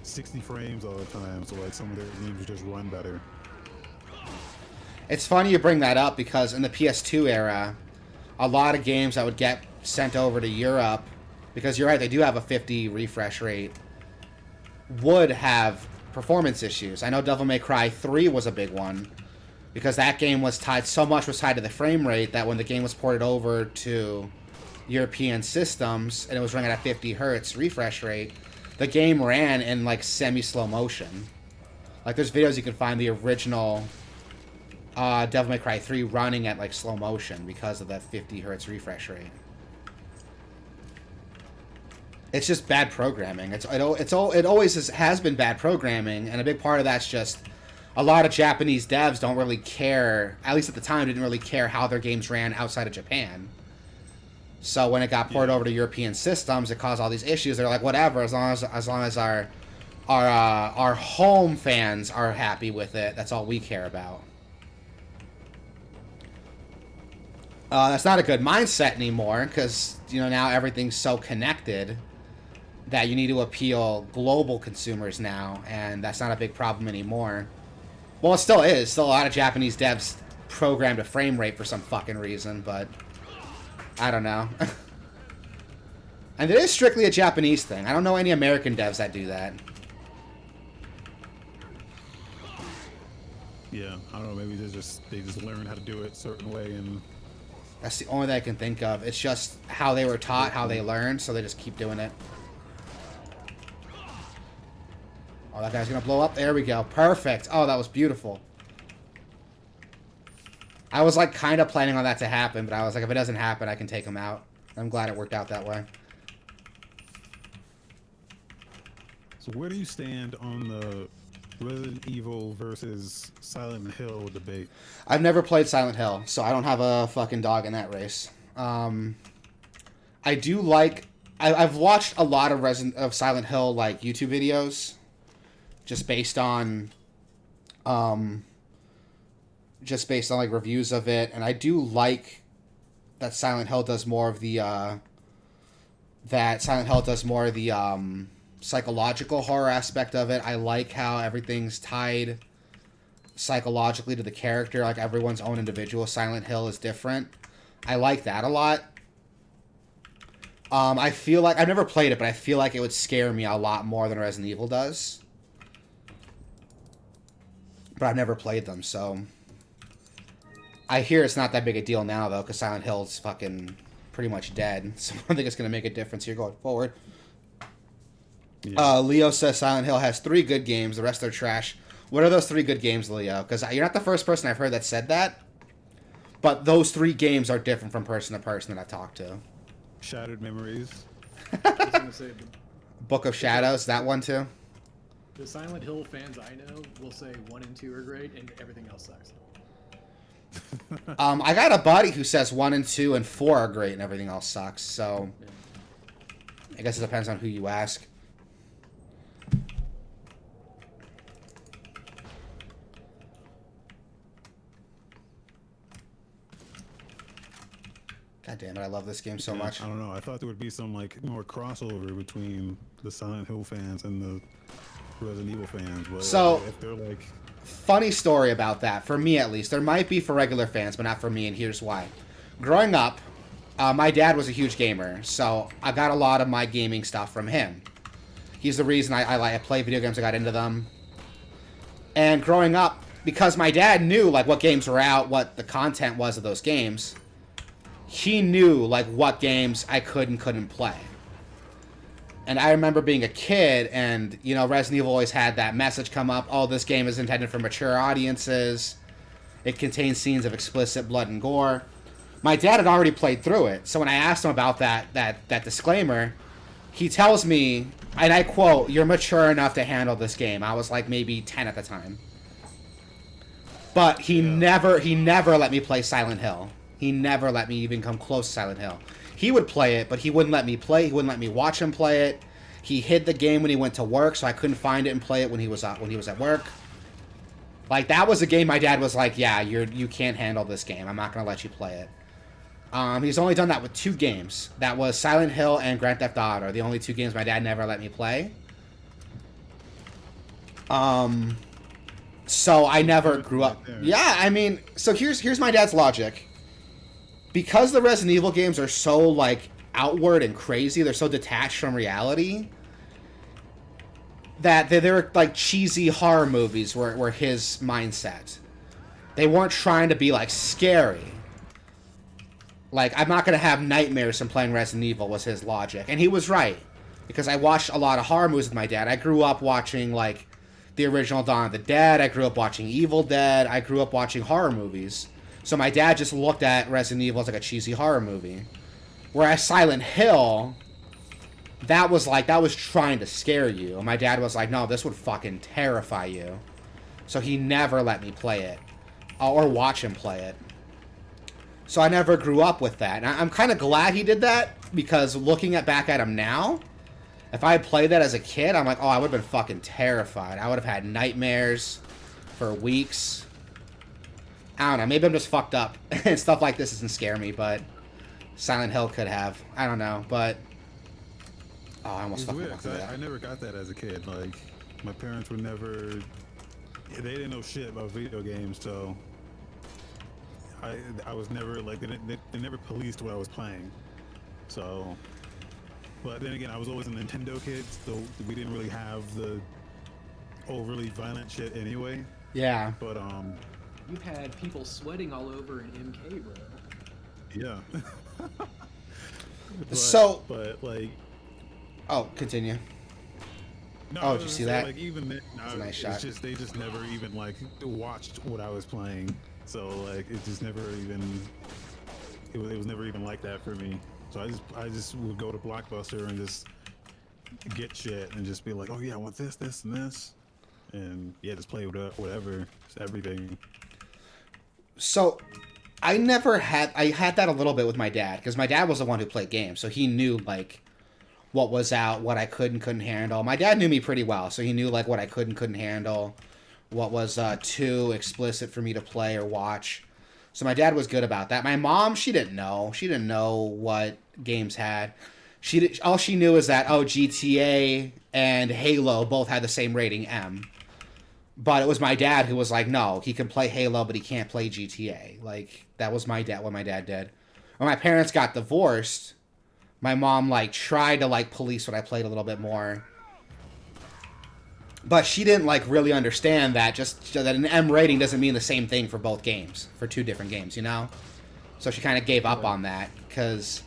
60 frames all the time, so like some of their games would just run better. It's funny you bring that up because in the PS2 era, a lot of games that would get sent over to Europe, because you're right, they do have a 50 refresh rate, would have performance issues. I know Devil May Cry 3 was a big one, because that game was tied, so much was tied to the frame rate that when the game was ported over to European systems and it was running at a 50 hertz refresh rate, the game ran in like semi-slow motion. Like there's videos you can find the original Devil May Cry 3 running at like slow motion because of that 50 hertz refresh rate. It's just bad programming. It always has been bad programming, and a big part of that's just a lot of Japanese devs don't really care, at least at the time, didn't really care how their games ran outside of Japan. So when it got ported over to European systems, it caused all these issues. They're like, whatever, as long as our home fans are happy with it, that's all we care about. That's not a good mindset anymore, because now everything's so connected that you need to appeal global consumers now, and that's not a big problem anymore. Well, it still is. Still a lot of Japanese devs programmed a frame rate for some fucking reason, but I don't know. And it is strictly a Japanese thing. I don't know any American devs that do that. Yeah, I don't know. Maybe they just learn how to do it a certain way, and that's the only thing I can think of. It's just how they were taught, how they learned, so they just keep doing it. Oh, that guy's gonna blow up. There we go. Perfect. Oh, that was beautiful. I was like kind of planning on that to happen, but I was like, if it doesn't happen, I can take him out. I'm glad it worked out that way. So where do you stand on the Resident Evil versus Silent Hill debate? I've never played Silent Hill, so I don't have a fucking dog in that race. I do like... I've watched a lot of Silent Hill like YouTube videos, just based on like reviews of it, and I do like that Silent Hill does more of the psychological horror aspect of it. I like how everything's tied psychologically to the character, like everyone's own individual Silent Hill is different. I like that a lot. I feel like I've never played it, but I feel like it would scare me a lot more than Resident Evil does. But I've never played them, so I hear it's not that big a deal now, though, because Silent Hill's fucking pretty much dead. So I don't think it's going to make a difference here going forward. Yeah. Leo says Silent Hill has 3 good games. The rest are trash. What are those 3 good games, Leo? Because you're not the first person I've heard that said that. But those 3 games are different from person to person that I've talked to. Shattered Memories. I was going to say... Book of Shadows, that one too? The Silent Hill fans I know will say 1 and 2 are great, and everything else sucks. I got a buddy who says 1 and 2 and 4 are great and everything else sucks, so yeah. I guess it depends on who you ask. God damn it, I love this game so much. I don't know. I thought there would be some like more crossover between the Silent Hill fans and the Resident Evil fans. But So, if they're like, funny story about that, for me at least. There might be for regular fans, but not for me, and here's why. Growing up, my dad was a huge gamer, so I got a lot of my gaming stuff from him. He's the reason I play video games, I got into them. And growing up, because my dad knew like what games were out, what the content was of those games, he knew like what games I could and couldn't play. And I remember being a kid, and you know, Resident Evil always had that message come up: "Oh, this game is intended for mature audiences. It contains scenes of explicit blood and gore." My dad had already played through it, so when I asked him about that disclaimer, he tells me, and I quote, "You're mature enough to handle this game." I was like maybe 10 at the time. But he never let me play Silent Hill. He never let me even come close to Silent Hill. He would play it, but he wouldn't let me play. He wouldn't let me watch him play it. He hid the game when he went to work, so I couldn't find it and play it when he was at work. Like, that was a game my dad was like, "Yeah, you can't handle this game. I'm not gonna let you play it." He's only done that with 2 games. That was Silent Hill and Grand Theft Auto, the only 2 games my dad never let me play. So I never grew up. Yeah, I mean, so here's my dad's logic. Because the Resident Evil games are so like outward and crazy, they're so detached from reality, that they're like cheesy horror movies were his mindset. They weren't trying to be like scary. Like, I'm not gonna have nightmares from playing Resident Evil was his logic. And he was right. Because I watched a lot of horror movies with my dad. I grew up watching like the original Dawn of the Dead. I grew up watching Evil Dead. I grew up watching horror movies. So my dad just looked at Resident Evil as like a cheesy horror movie. Whereas Silent Hill, that was trying to scare you. And my dad was like, "No, this would fucking terrify you." So he never let me play it. Or watch him play it. So I never grew up with that. And I'm kind of glad he did that, because looking back at him now, if I had played that as a kid, I'm like, oh, I would have been fucking terrified. I would have had nightmares for weeks. I don't know. Maybe I'm just fucked up. And stuff like this doesn't scare me, but Silent Hill could have. I don't know, but... Oh, I almost fucking walked into that. I never got that as a kid. Like, my parents were never... They didn't know shit about video games, so... I was never, like, they never policed what I was playing. So... But then again, I was always a Nintendo kid, so we didn't really have the overly violent shit anyway. Yeah. But, You had people sweating all over an MK, bro. yeah. But, like... Oh, continue. No, Oh, did you see that? Like, even then, That's a nice shot. They just never even, like, watched what I was playing. So, like, it just never even... It was never even like that for me. So I just would go to Blockbuster and just get shit and just be like, "Oh yeah, I want this, this, and this," and yeah, just play with whatever, just everything. So I had that a little bit with my dad, because my dad was the one who played games, so he knew like what was out, what I could and couldn't handle. My dad knew me pretty well, so he knew like what I could and couldn't handle, what was too explicit for me to play or watch. So my dad was good about that. My mom, she didn't know. She didn't know what games had. All she knew is that, GTA and Halo both had the same rating, M. But it was my dad who was like, no, he can play Halo, but he can't play GTA. Like, that was what my dad did. When my parents got divorced, my mom, like, tried to, like, police what I played a little bit more. But she didn't, like, really understand that that an M rating doesn't mean the same thing for both games, for 2 different games, you know? So she kind of gave up on that, because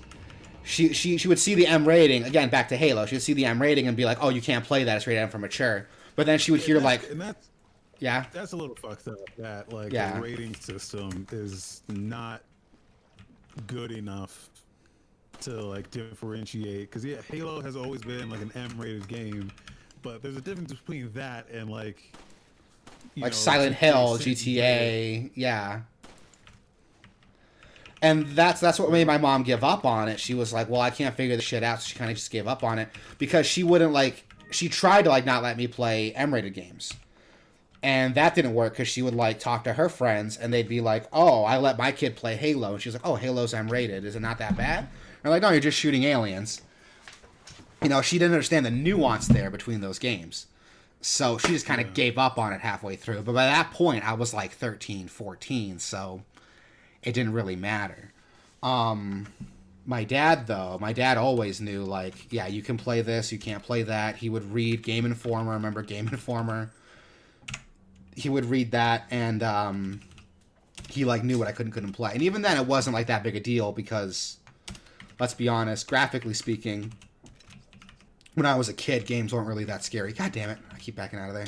she would see the M rating, again, back to Halo, she would see the M rating and be like, oh, you can't play that, it's rated M for mature. But then she would hear, like... Yeah? That's a little fucked up, that, like, Yeah. the rating system is not good enough to, like, differentiate. Because, yeah, Halo has always been, like, an M-rated game. But there's a difference between that and like Silent Hill, GTA, yeah. And that's what made my mom give up on it. She was like, well, I can't figure this shit out, so she kind of just gave up on it, because she wouldn't she tried to like not let me play M-rated games. And that didn't work because she would like talk to her friends and they'd be like, "Oh, I let my kid play Halo," and she's like, "Oh, Halo's M-rated. Is it not that bad?" And I'm like, "No, you're just shooting aliens." You know, she didn't understand the nuance there between those games. So she just kind of gave up on it halfway through. But by that point, I was like 13, 14, so it didn't really matter. My dad, though, my dad always knew, like, yeah, you can play this, you can't play that. He would read Game Informer. Remember Game Informer? He would read that, and he, like, knew what I couldn't play. And even then, it wasn't, like, that big a deal because, let's be honest, graphically speaking, when I was a kid, games weren't really that scary. God damn it. I keep backing out of there.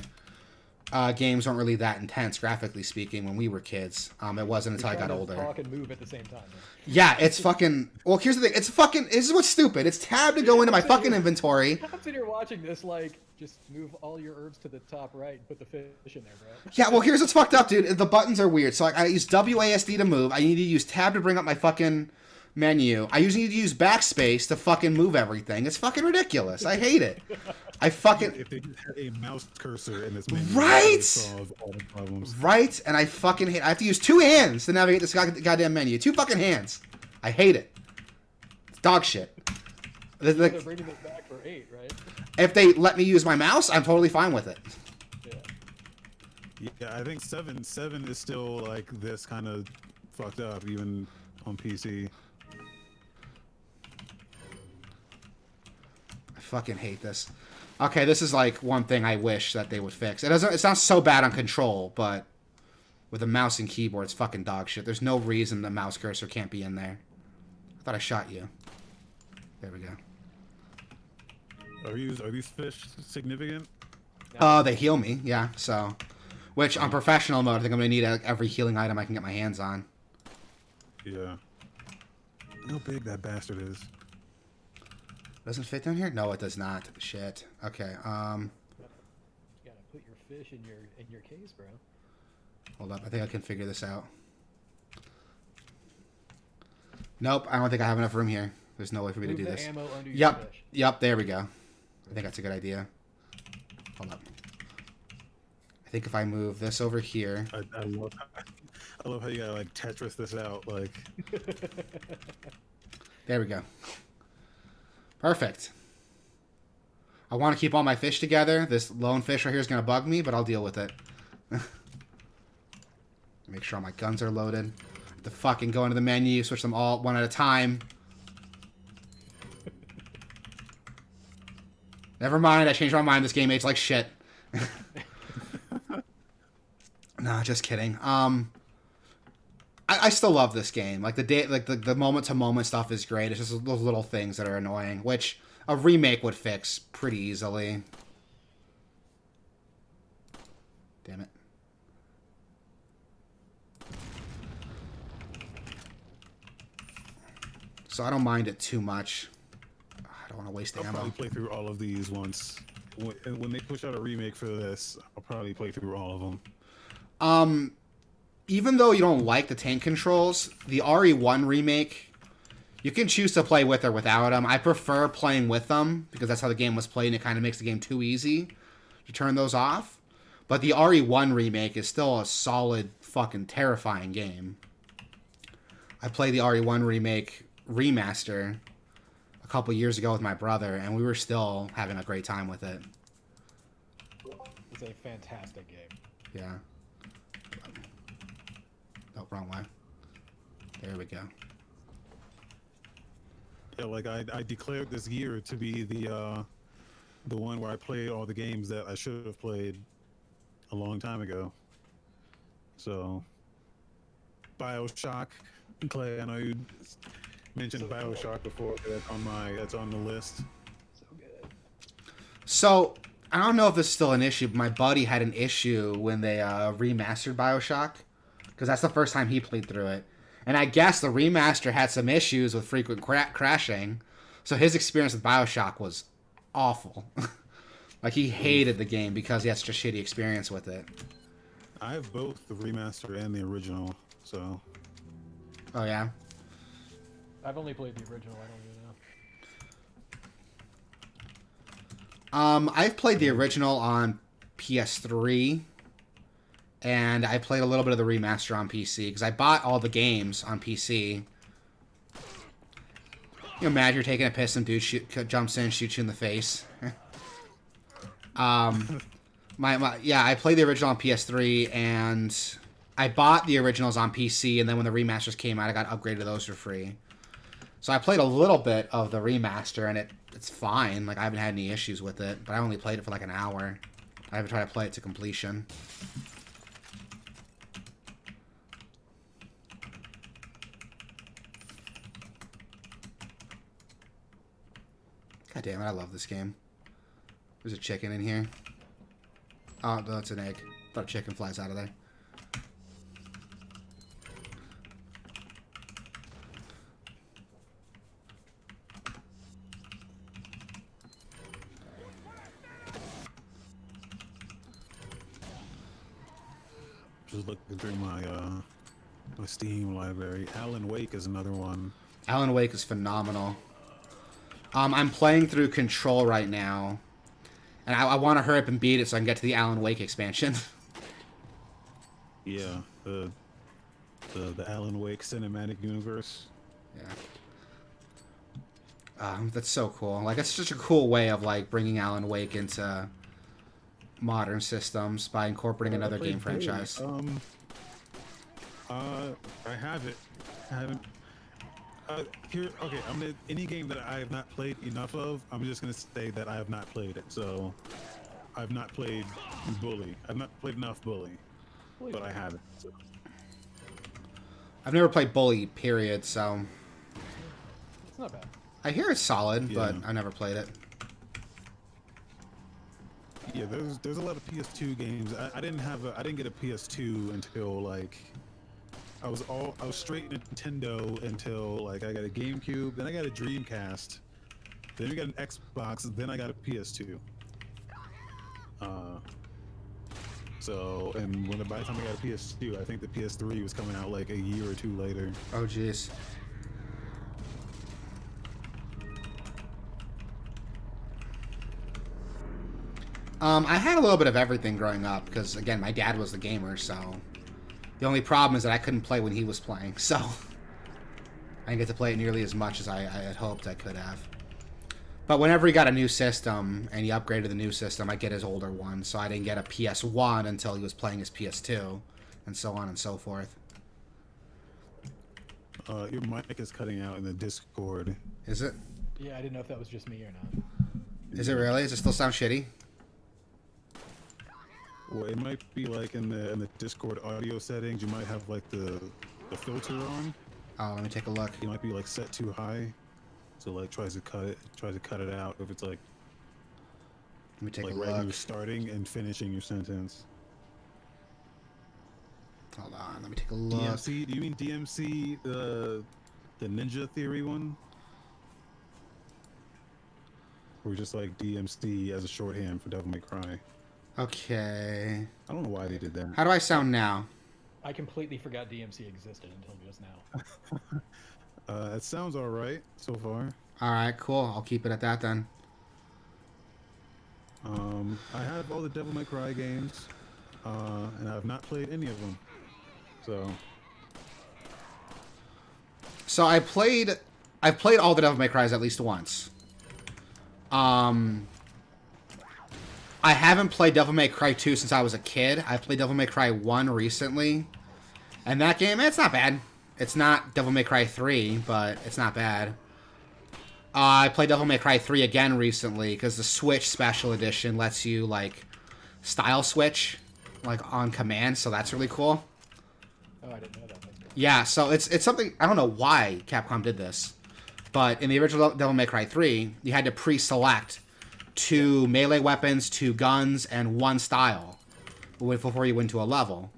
Games weren't really that intense, graphically speaking, when we were kids. It wasn't until I got older. Talk and move at the same time. Yeah, it's fucking... Well, here's the thing. It's fucking... This is what's stupid. It's tab to go into my fucking inventory. I'm sitting here watching this, like, just move all your herbs to the top right and put the fish in there, bro. Yeah, well, here's what's fucked up, dude. The buttons are weird. So, like, I use WASD to move. I need to use tab to bring up my fucking menu. I usually need to use backspace to fucking move everything. It's fucking ridiculous. I hate it. I fucking... If they just had a mouse cursor in this menu, Right? it would solve all the problems. Right? And I fucking hate... I have to use 2 hands to navigate this goddamn menu. 2 fucking hands. I hate it. It's dog shit. They're bringing it back for 8, right? If they let me use my mouse, I'm totally fine with it. Yeah, I think 7 is still like this kind of fucked up, even on PC. I fucking hate this. Okay, this is like one thing I wish that they would fix. It's not so bad on control, but with a mouse and keyboard, it's fucking dog shit. There's no reason the mouse cursor can't be in there. I thought I shot you. There we go. Are these fish significant? They heal me, yeah, so... Which, on professional mode, I think I'm going to need every healing item I can get my hands on. Yeah. How big that bastard is. Doesn't fit down here? No, it does not. Shit. Okay, You gotta put your fish in your case, bro. Hold up, I think I can figure this out. Nope, I don't think I have enough room here. There's no way for me to do this. Ammo under your fish. Yep, there we go. I think that's a good idea. Hold up. I think if I move this over here... I love how you gotta like Tetris this out, like... There we go. Perfect. I want to keep all my fish together. This lone fish right here is going to bug me, but I'll deal with it. Make sure all my guns are loaded. Have to fucking go into the menu, switch them all one at a time. Never mind, I changed my mind. This game aged like shit. Nah, just kidding. I still love this game. Like the moment to moment stuff is great. It's just those little things that are annoying, which a remake would fix pretty easily. Damn it. So I don't mind it too much. I don't want to waste I'll ammo. probably play through all of these once. When they push out a remake for this, I'll probably play through all of them. Even though you don't like the tank controls, the RE1 remake, you can choose to play with or without them. I prefer playing with them because that's how the game was played, and it kind of makes the game too easy to turn those off. But the RE1 remake is still a solid, fucking terrifying game. I played the RE1 remake remaster a couple years ago with my brother, and we were still having a great time with it. It's a fantastic game. Yeah. Oh, wrong way. There we go. Yeah, like I declared this year to be the one where I play all the games that I should have played a long time ago. So, BioShock, Clay, I know you mentioned BioShock before. That's on the list. So good. So, I don't know if this is still an issue, but my buddy had an issue when they remastered BioShock, because that's the first time he played through it. And I guess the remaster had some issues with frequent crashing, so his experience with BioShock was awful. Like, he hated the game because he had such a shitty experience with it. I have both the remaster and the original, so... Oh, yeah? I've only played the original. I don't even know. I've played the original on PS3. and I played a little bit of the remaster on PC because I bought all the games on PC. You imagine you're taking a piss and dude jumps in and shoots you in the face. Yeah, I played the original on PS3, and I bought the originals on PC, and then when the remasters came out, I got upgraded to those for free. So I played a little bit of the remaster, and it's fine. Like, I haven't had any issues with it, but I only played it for like an hour. I haven't tried to play it to completion. God damn it, I love this game. There's a chicken in here. Oh, that's an egg. Thought a chicken flies out of there. Just looking through my my Steam library. Alan Wake is another one. Alan Wake is phenomenal. I'm playing through Control right now, and I want to hurry up and beat it so I can get to the Alan Wake expansion. Yeah, the Alan Wake cinematic universe. Yeah. That's so cool. Like, it's such a cool way of like bringing Alan Wake into modern systems by incorporating another game franchise. I have it. I haven't. Okay. Any game that I have not played enough of, I'm just gonna say that I have not played it. So, I've not played Bully. I've not played enough Bully, but I haven't. So. I've never played Bully, period. So It's not bad. I hear it's solid, Yeah. but I never played it. Yeah, there's a lot of PS2 games. I didn't get a PS2 until like I was straight Nintendo until like I got a GameCube, then I got a Dreamcast, then we got an Xbox, then I got a PS2. And by the time I got a PS2, I think the PS3 was coming out like a year or two later. Oh, jeez. I had a little bit of everything growing up because, again, my dad was the gamer, so the only problem is that I couldn't play when he was playing, so I didn't get to play it nearly as much as I had hoped I could have. But whenever he got a new system and he upgraded the new system, I'd get his older one, so I didn't get a PS1 until he was playing his PS2, and so on and so forth. Your mic is cutting out in the Discord. Is it? Yeah, I didn't know if that was just me or not. Is it really? Does it still sound shitty? Well, it might be like in the Discord audio settings. You might have like the filter on. Oh, let me take a look. It might be like set too high, so like tries to cut it out if it's like Let me take like a right when look. you're starting and finishing your sentence. Hold on, let me take a look. DMC? Do you mean DMC the Ninja Theory one? Or just like DMC as a shorthand for Devil May Cry? Okay. I don't know why they did that. How do I sound now? I completely forgot DMC existed until just now. It sounds all right so far. All right, cool. I'll keep it at that then. I have all the Devil May Cry games, and I've not played any of them. So I've played all the Devil May Cries at least once. I haven't played Devil May Cry 2 since I was a kid. I played Devil May Cry 1 recently. And that game, it's not bad. It's not Devil May Cry 3, but it's not bad. I played Devil May Cry 3 again recently because the Switch Special Edition lets you, like, style switch, like, on command, so that's really cool. Oh, I didn't know that. Yeah, so it's something, I don't know why Capcom did this, but in the original Devil May Cry 3, you had to pre-select 2 melee weapons, 2 guns, and 1 style before you went to a level.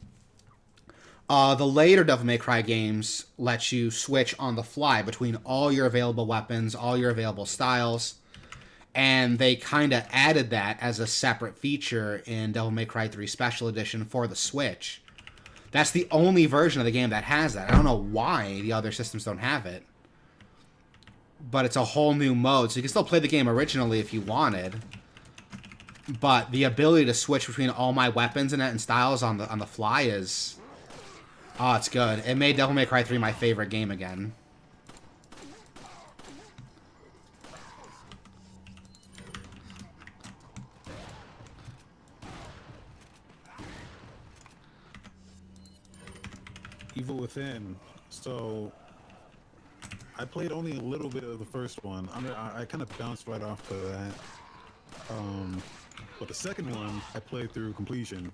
The later Devil May Cry games let you switch on the fly between all your available weapons, all your available styles, and they kind of added that as a separate feature in Devil May Cry 3 Special Edition for the Switch. That's the only version of the game that has that. I don't know why the other systems don't have it. But it's a whole new mode, so you can still play the game originally if you wanted. but the ability to switch between all my weapons and styles on the fly is, oh, it's good. It made Devil May Cry 3 my favorite game again. Evil Within. So I played only a little bit of the first one. I kind of bounced right off of that. But the second one I played through completion.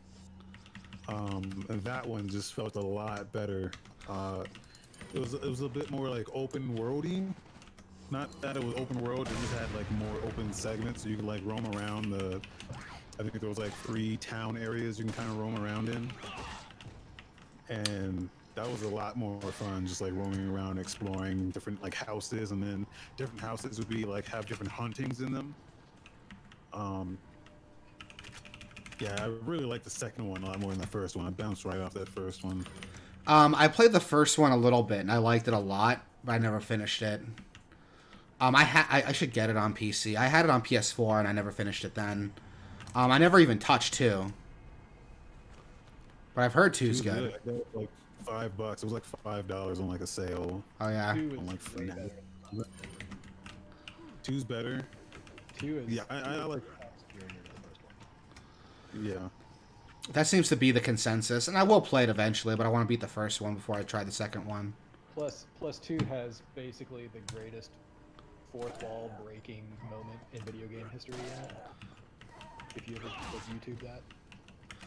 And that one just felt a lot better. It was a bit more like open worlding. Not that it was open world, it just had like more open segments, so you could like roam around the. I think there was like 3 town areas you can kind of roam around in, and that was a lot more fun, just like roaming around, exploring different like houses, and then different houses would be like have different huntings in them. Yeah, I really like the second one a lot more than the first one. I bounced right off that first one. I played the first one a little bit, and I liked it a lot, but I never finished it. I should get it on PC. I had it on PS4, and I never finished it then. I never even touched 2. But I've heard 2's good. I got it for, like $5. It was like $5 on like a sale. Oh, yeah. On like Fnatic. 2's better. 2 is. Yeah, I like. Yeah. That seems to be the consensus, and I will play it eventually, but I want to beat the first one before I try the second one. Plus 2 has basically the greatest fourth wall breaking moment in video game history in it. If you ever like YouTube that,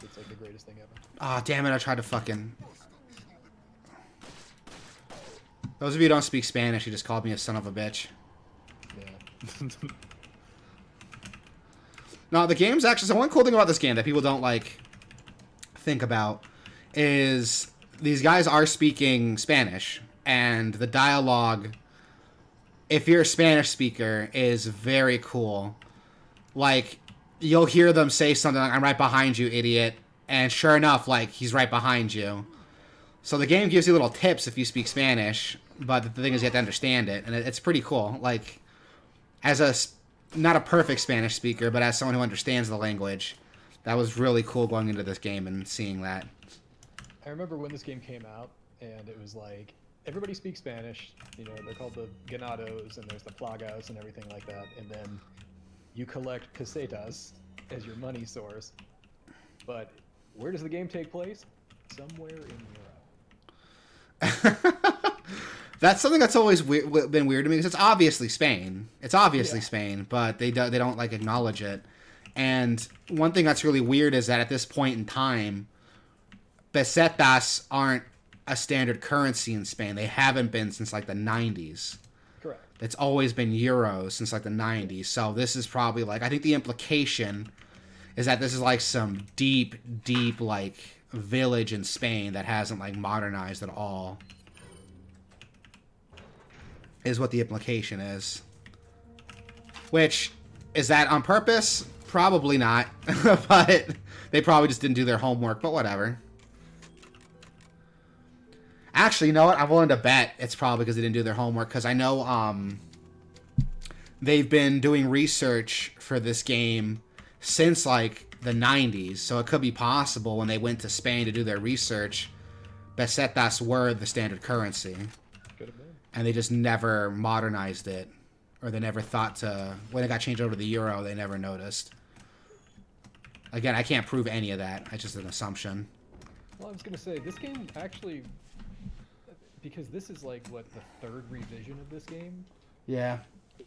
it's like the greatest thing ever. Ah, oh, damn it! I tried to fucking. Those of you who don't speak Spanish, you just called me a son of a bitch. Yeah. No, the game's actually... So one cool thing about this game that people don't, like, think about is these guys are speaking Spanish, and the dialogue, if you're a Spanish speaker, is very cool. Like, you'll hear them say something like, "I'm right behind you, idiot," and sure enough, like, he's right behind you. So the game gives you little tips if you speak Spanish, but the thing is you have to understand it, and it's pretty cool. Like, as a... not a perfect Spanish speaker, but as someone who understands the language, that was really cool going into this game and seeing that. I remember when this game came out, and it was like, everybody speaks Spanish, you know, they're called the ganados, and there's the plagas and everything like that, and then you collect pesetas as your money source. But where does the game take place? Somewhere in Europe. That's something that's always been weird to me, because it's obviously Spain. It's obviously Spain, but they don't like acknowledge it. And one thing that's really weird is that at this point in time, pesetas aren't a standard currency in Spain. They haven't been since like the 90s. Correct. It's always been euros since like the 90s. So this is probably like, I think the implication is that this is like some deep like village in Spain that hasn't like modernized at all. Is what the implication is. Which, is that on purpose? Probably not. But they probably just didn't do their homework, but whatever. Actually, you know what? I'm willing to bet it's probably because they didn't do their homework, because I know they've been doing research for this game since like the 90s, so it could be possible when they went to Spain to do their research, pesetas were the standard currency. And they just never modernized it. Or they never thought to... When it got changed over to the euro, they never noticed. Again, I can't prove any of that. It's just an assumption. Well, I was going to say, this game actually... Because this is like, what, the 3rd revision of this game? Yeah.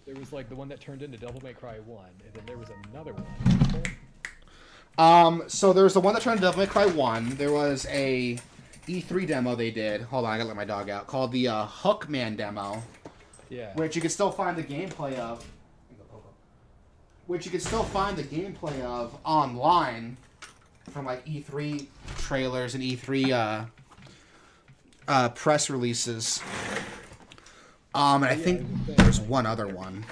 There was like the one that turned into Devil May Cry 1, and then there was another one. So there was the one that turned into Devil May Cry 1. There was a... E3 demo they did. Hold on, I gotta let my dog out. Called the Hookman demo. Yeah. Which you can still find the gameplay of. Which you can still find the gameplay of online from like E3 trailers and E3 press releases. And I think there's one other one.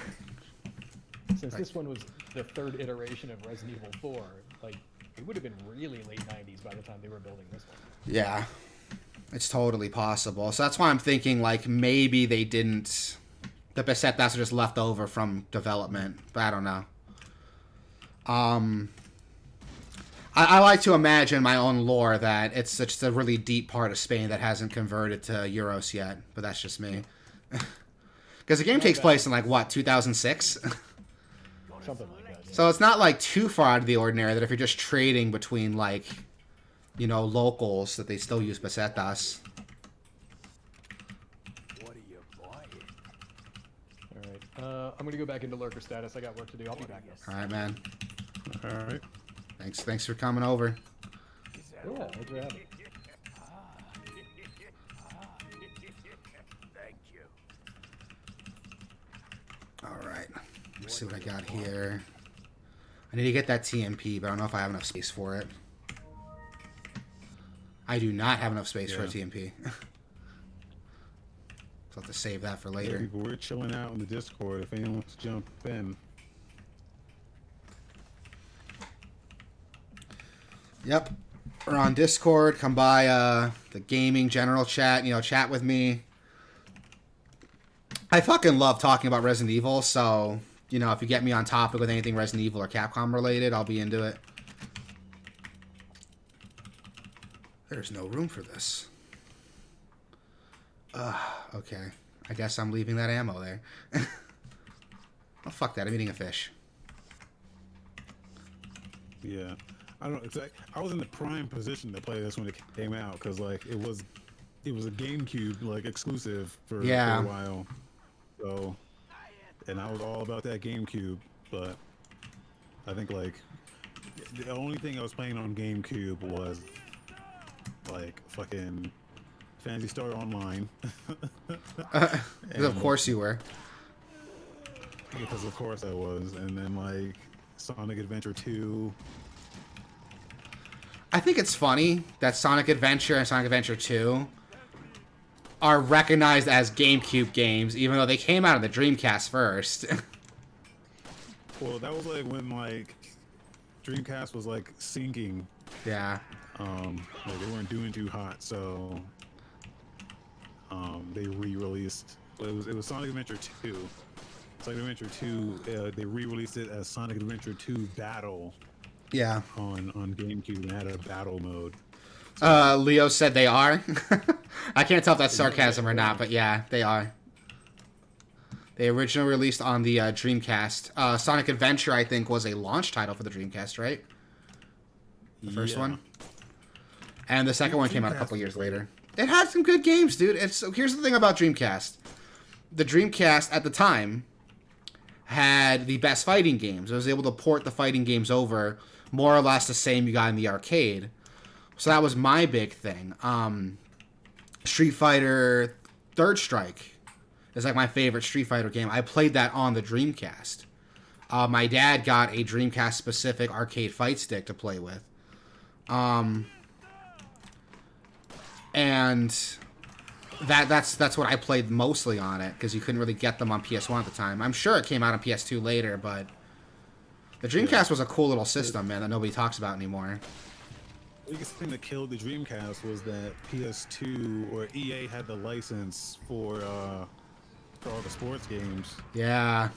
Since this one was the 3rd iteration of Resident Evil 4, like it would have been really late 90s by the time they were building this one. Yeah, it's totally possible. So that's why I'm thinking, like, maybe they didn't... The pesetas are just left over from development, but I don't know. I like to imagine my own lore that it's such a really deep part of Spain that hasn't converted to Euros yet, but that's just me. Because the game takes place in like what, 2006? Something like that. Yeah. So it's not like too far out of the ordinary that if you're just trading between like, you know, locals that they still use pesetas. Alright, I'm gonna go back into lurker status. I got work to do. I'll be back. All right, man. All right. Thanks for coming over. Yeah, thanks for having me. All right. Let's see what I got here. I need to get that TMP, but I don't know if I have enough space for it. I do not have enough space for a TMP. So I'll have to save that for Yeah, later. people, we're chilling out in the Discord. If anyone wants to jump in. Yep. We're on Discord. Come by the gaming general chat. You know, chat with me. I fucking love talking about Resident Evil, so, you know, if you get me on topic with anything Resident Evil or Capcom related, I'll be into it. There's no room for this. Okay. I guess I'm leaving that ammo there. Oh, fuck that. I'm eating a fish. Yeah. I don't. It's like I was in the prime position to play this when it came out because like it was a GameCube like exclusive for a while. So, and I was all about that GameCube, but I think like the only thing I was playing on GameCube was like fucking Phantasy Star Online. Because of course you were. Because of course I was, and then like Sonic Adventure 2. I think it's funny that Sonic Adventure and Sonic Adventure 2 are recognized as GameCube games, even though they came out on the Dreamcast first. Well, that was like when like Dreamcast was like sinking. Yeah. Like they weren't doing too hot, so they re-released. Well, it was Sonic Adventure 2. Sonic Adventure 2. They re-released it as Sonic Adventure 2 Battle. Yeah. On GameCube and had a battle mode. Leo said they are. I can't tell if that's sarcasm or not, but yeah, they are. They originally released on the Dreamcast. Sonic Adventure, I think, was a launch title for the Dreamcast, right? The first one. And the second one came out a couple years later. It had some good games, dude. Here's the thing about Dreamcast. The Dreamcast, at the time, had the best fighting games. It was able to port the fighting games over more or less the same you got in the arcade. So that was my big thing. Street Fighter Third Strike is like my favorite Street Fighter game. I played that on the Dreamcast. My dad got a Dreamcast specific arcade fight stick to play with. And that's what I played mostly on it, because you couldn't really get them on PS1 at the time. I'm sure it came out on PS2 later, but the Dreamcast was a cool little system, man, that nobody talks about anymore. The biggest thing that killed the Dreamcast was that PS2 or EA had the license for all the sports games. Yeah.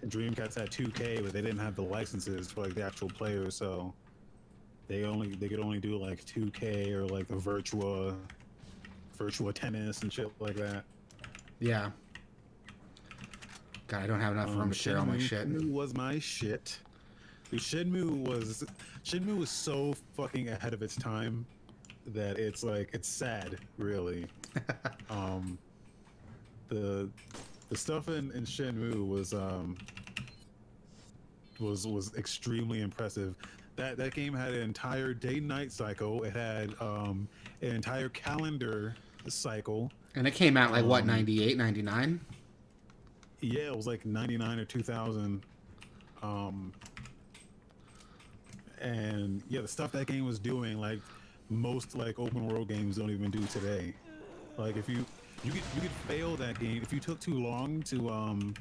Dreamcast had 2K, but they didn't have the licenses for like the actual players, so they could only do like 2K or like the Virtua Tennis and shit like that. Yeah. God, I don't have enough room to share all my shit. Shenmue was my shit. Dude, Shenmue was so fucking ahead of its time that it's like it's sad, really. The stuff in Shenmue was extremely impressive. That game had an entire day-night cycle. It had an entire calendar cycle. And it came out like what, 98, 99? Yeah, it was like 99 or 2000. And yeah, the stuff that game was doing, like most like open world games don't even do today. Like if you could fail that game if you took too long to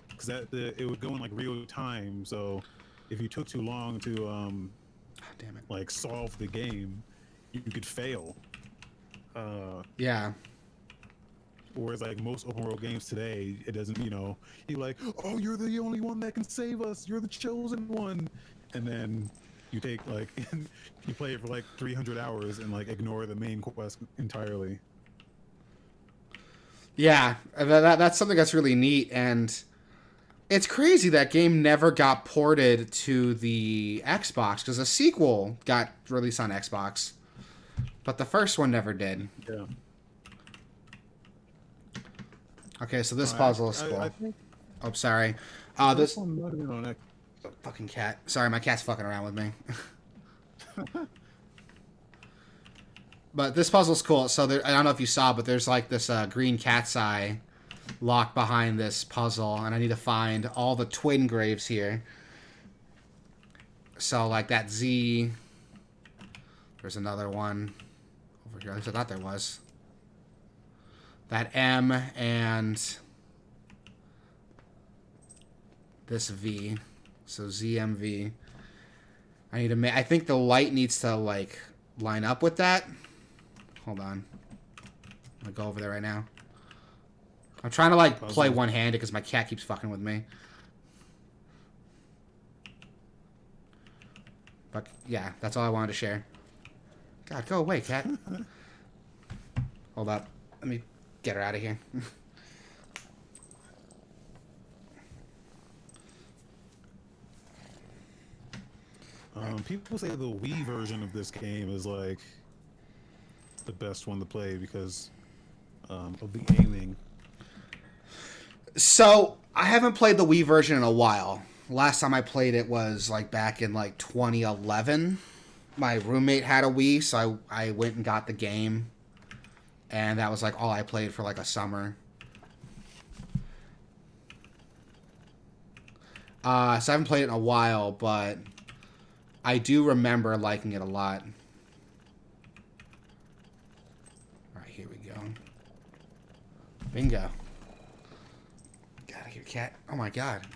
because it would go in like real time. So if you took too long to damn it, like solve the game, you could fail. Yeah. Whereas like most open world games today, it doesn't, you're like, oh, you're the only one that can save us. You're the chosen one. And then You take like you play it for like 300 hours and like ignore the main quest entirely. Yeah, that's something that's really neat, and it's crazy that game never got ported to the Xbox because a sequel got released on Xbox, but the first one never did. Yeah. Okay, so this puzzle is cool. I think Oh, sorry. this This one might have been on X. fucking cat. Sorry, my cat's fucking around with me. But this puzzle's cool. So there, I don't know if you saw, but there's like this green cat's eye locked behind this puzzle, and I need to find all the twin graves here. So like that Z. There's another one over here. At least I thought there was. That M and this V. So ZMV. I need to make. I think the light needs to like line up with that. Hold on. I'm gonna go over there right now. I'm trying to like play one-handed because my cat keeps fucking with me. But yeah, that's all I wanted to share. God, go away, cat. Hold up. Let me get her out of here. People say the Wii version of this game is like the best one to play because of the aiming. So I haven't played the Wii version in a while. Last time I played it was like back in like 2011. My roommate had a Wii, so I went and got the game, and that was like all I played for like a summer. So I haven't played it in a while, but I do remember liking it a lot. All right, here we go. Bingo. Get out of here, cat. Oh my god.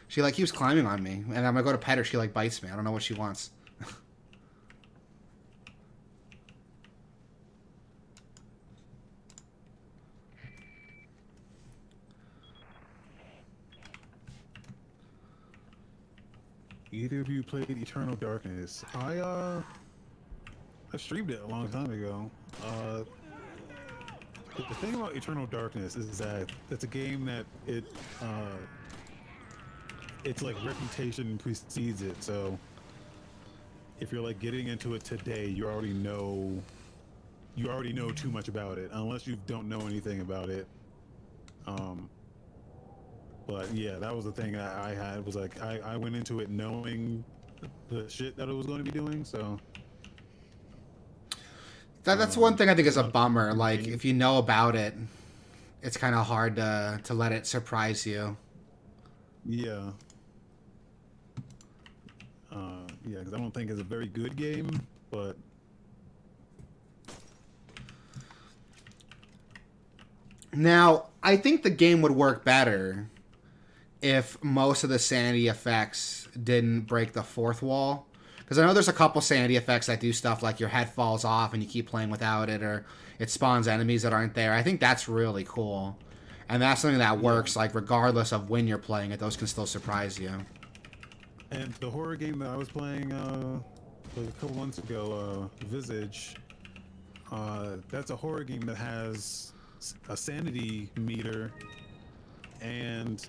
She like keeps climbing on me, and I'm gonna go to pet her. She like bites me. I don't know what she wants. Either of you played Eternal Darkness? I streamed it a long time ago. The thing about Eternal Darkness is that it's a game that it's like reputation precedes it. So if you're like getting into it today, you already know too much about it, unless you don't know anything about it. But yeah, that was the thing I had, was like I went into it knowing the shit that it was going to be doing, so That's one thing I think is a bummer. Like if you know about it, it's kind of hard to let it surprise you. yeah. Yeah, because I don't think it's a very good game, but Now, I think the game would work better if most of the sanity effects didn't break the fourth wall. Because I know there's a couple sanity effects that do stuff like your head falls off and you keep playing without it, or it spawns enemies that aren't there. I think that's really cool. And that's something that works, like, regardless of when you're playing it, those can still surprise you. and the horror game that I was playing like a couple months ago, Visage, that's a horror game that has a sanity meter, and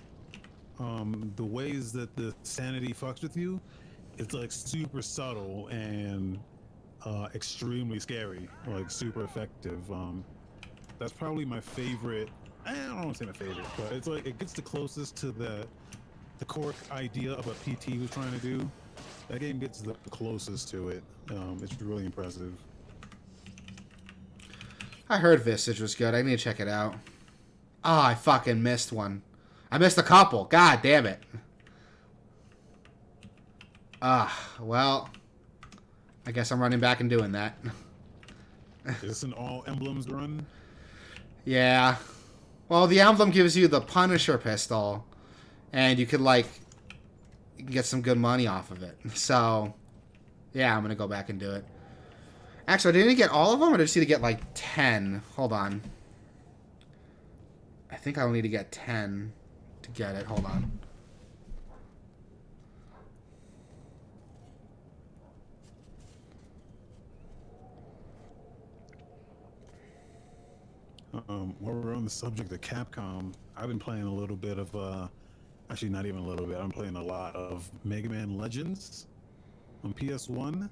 the ways that the sanity fucks with you, it's like super subtle and extremely scary, like super effective. That's probably my favorite. I don't want to say my favorite, but it's like it gets the closest to the core idea of what PT was trying to do. That game gets the closest to it. It's really impressive. I heard Visage was good. I need to check it out. Oh, I fucking missed one. I missed a couple. God damn it. Well, I guess I'm running back and doing that. Is this an all emblems run? Yeah. Well, the emblem gives you the Punisher pistol, and you could, like, you can get some good money off of it. So, yeah, I'm going to go back and do it. Actually, I didn't get all of them, or did I just need to get, like, 10? Hold on. I think I'll need to get 10 to get it. Hold on. While we're on the subject of Capcom, I've been playing a little bit of, actually not even a little bit, I'm playing a lot of Mega Man Legends on PS1.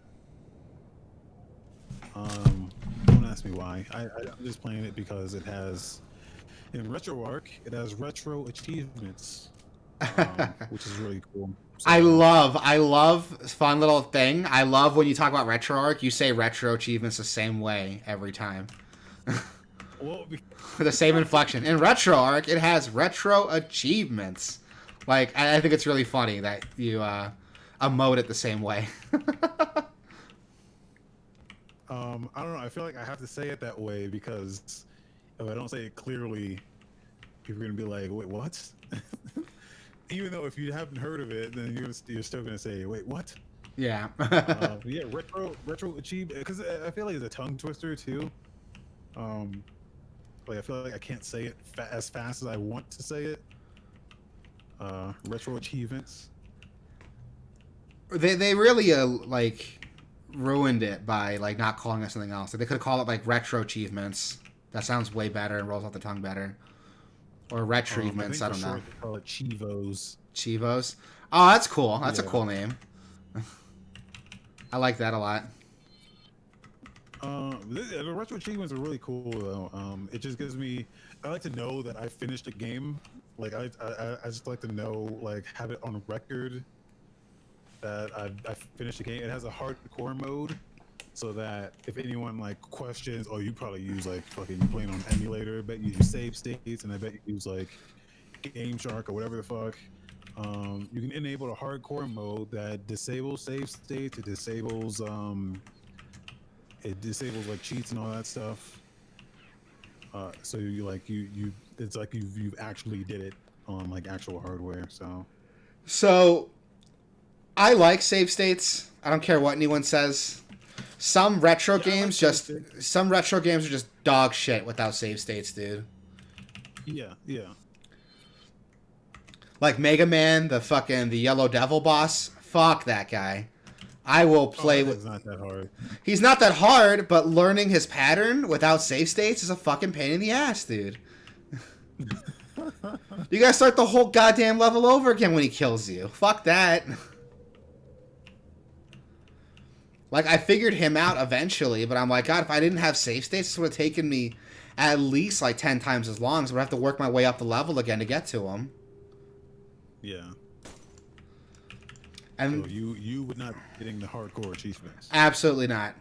Don't ask me why. I'm just playing it because it has, in RetroArch, it has retro achievements, which is really cool. So, I love fun little thing. I love when you talk about RetroArch, you say retro achievements the same way every time. well, With the same inflection. In RetroArch, it has retro achievements. Like, I think it's really funny that you emote it the same way. I don't know. I feel like I have to say it that way because if I don't say it clearly, people are gonna be like, "Wait, what?" Even though if you haven't heard of it, then you're still gonna say, "Wait, what?" Yeah. Yeah, retro achieve because I feel like it's a tongue twister too. Like I feel like I can't say it as fast as I want to say it. Retro achievements. They really like ruined it by like not calling it something else. Like, they could call it like retro achievements. That sounds way better and rolls off the tongue better. Or retrievements. I don't know. They call it Chivos. Chivos. Oh, that's cool. That's a Yeah. cool name. I like that a lot. The retro achievements are really cool though. It just gives me. I like to know that I finished a game. Like I just like to know, like, have it on record that I finished a game. It has a hardcore mode, so that if anyone like questions, oh, you probably use like fucking playing on emulator. I bet you use save states, and I bet you use like Game Shark or whatever the fuck. You can enable a hardcore mode that disables save states. It disables like cheats and all that stuff. So it's like you've actually did it on like actual hardware. So, I like save states. I don't care what anyone says. Some retro games are just dog shit without save states, dude. Yeah. Like Mega Man, the Yellow Devil boss. Fuck that guy. I will play with. It's not that hard. He's not that hard, but learning his pattern without save states is a fucking pain in the ass, dude. You gotta start the whole goddamn level over again when he kills you. Fuck that. Like, I figured him out eventually, but I'm like, God, if I didn't have save states, this would have taken me at least like 10 times as long, so I'd have to work my way up the level again to get to him. Yeah. And So you would not be getting the hardcore achievements. absolutely not.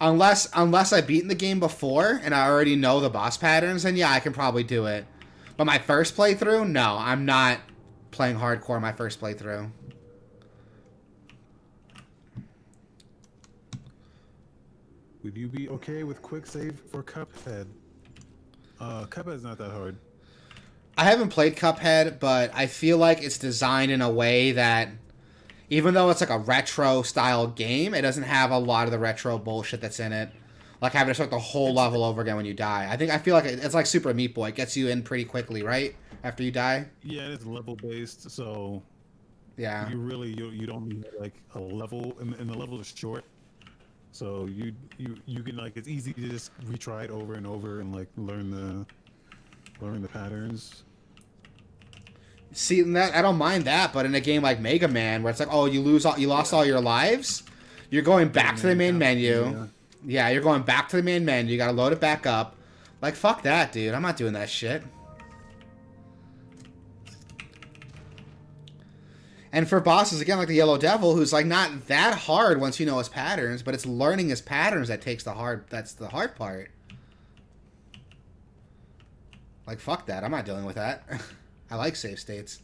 Unless I've beaten the game before and I already know the boss patterns, then yeah, I can probably do it. But my first playthrough, no, I'm not playing hardcore my first playthrough. Would you be okay with quick save for Cuphead? Cuphead's not that hard. I haven't played Cuphead, but I feel like it's designed in a way that even though it's like a retro style game, it doesn't have a lot of the retro bullshit that's in it. Like having to start the whole level over again when you die. I feel like it's like Super Meat Boy. It gets you in pretty quickly, right? After you die. Yeah, it's level based, so Yeah. you don't need like a level, and the levels are short. So you can, like, it's easy to just retry it over and over and like learn the patterns. See, that I don't mind that, but in a game like Mega Man, where it's like, oh, you lost all your lives, you're going back to the main menu. Yeah, you're going back to the main menu. You gotta load it back up. Like, fuck that, dude. I'm not doing that shit. And for bosses, again, like the Yellow Devil, who's like not that hard once you know his patterns, but it's learning his patterns that's the hard part. Like, fuck that. I'm not dealing with that. I like save states.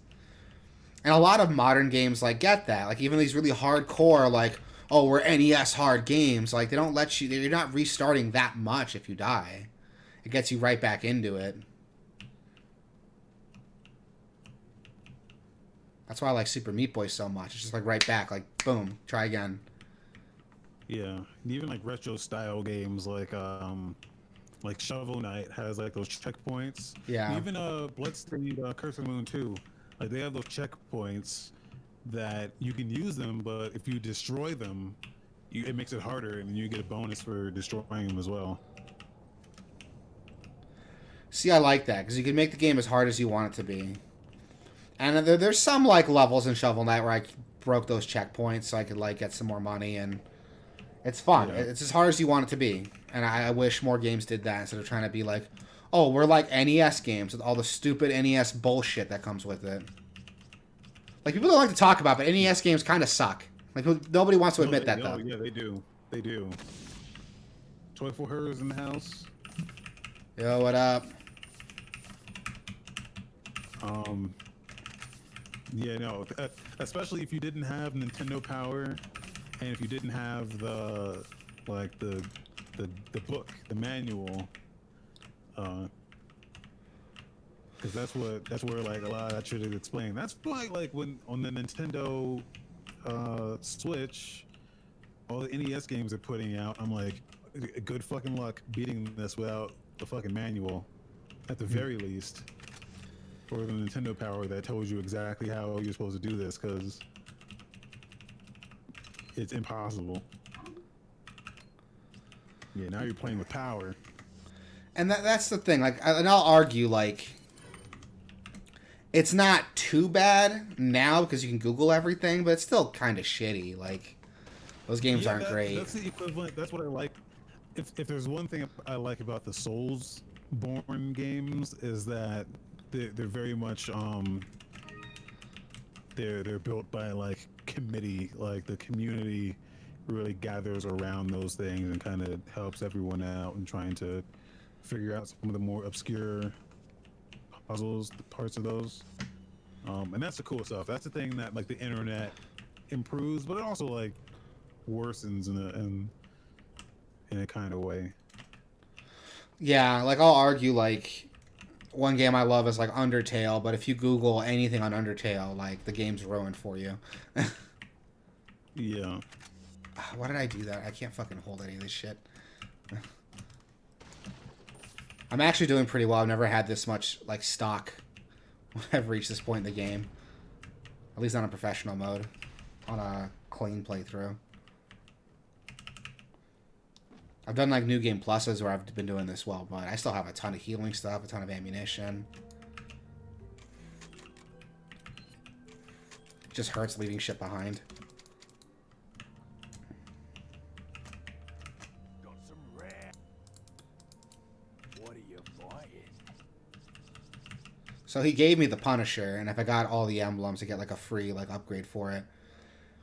And a lot of modern games, like, get that. Like, even these really hardcore, like, oh, we're NES hard games. Like, they don't let you... You're not restarting that much if you die. It gets you right back into it. That's why I like Super Meat Boy so much. It's just, like, right back. Like, boom. Try again. Yeah, and even like retro style games like Shovel Knight has like those checkpoints. Yeah. Even Bloodstained Curse of the Moon 2, like they have those checkpoints that you can use them, but if you destroy them, it makes it harder, and you get a bonus for destroying them as well. See, I like that because you can make the game as hard as you want it to be. And there's some like levels in Shovel Knight where I broke those checkpoints so I could like get some more money, and it's fun. Yeah. It's as hard as you want it to be. And I wish more games did that instead of trying to be like, oh, we're like NES games with all the stupid NES bullshit that comes with it. Like, people don't like to talk about, but NES games kind of suck. Like, nobody wants to admit that, though. Yeah, they do. They do. Toy for Her is in the house. Yo, what up? Yeah, no, especially if you didn't have Nintendo Power, and if you didn't have the book, the manual, because that's where like a lot of that shit is explained. That's why like when on the Nintendo Switch, all the NES games they're putting out, I'm like, good fucking luck beating this without the fucking manual, at the very least. For the Nintendo Power that tells you exactly how you're supposed to do this, because it's impossible. Yeah, now you're playing with power. And that's the thing. Like, and I'll argue, like, it's not too bad now because you can Google everything, but it's still kind of shitty. Like, those games aren't great. That's the equivalent. That's what I like. If there's one thing I like about the Souls-born games is that they're very much they're built by like committee, like the community really gathers around those things and kind of helps everyone out in trying to figure out some of the more obscure puzzles, parts of those, and that's the cool stuff. That's the thing that like the internet improves, but it also like worsens in a kind of way. Yeah, like, I'll argue, like, one game I love is like Undertale, but if you Google anything on Undertale, like, the game's ruined for you. Yeah. Why did I do that? I can't fucking hold any of this shit. I'm actually doing pretty well. I've never had this much, like, stock when I've reached this point in the game. At least on a professional mode. On a clean playthrough. I've done, like, New Game Pluses where I've been doing this well, but I still have a ton of healing stuff, a ton of ammunition. It just hurts leaving shit behind. So he gave me the Punisher, and if I got all the emblems, I get like a free like upgrade for it,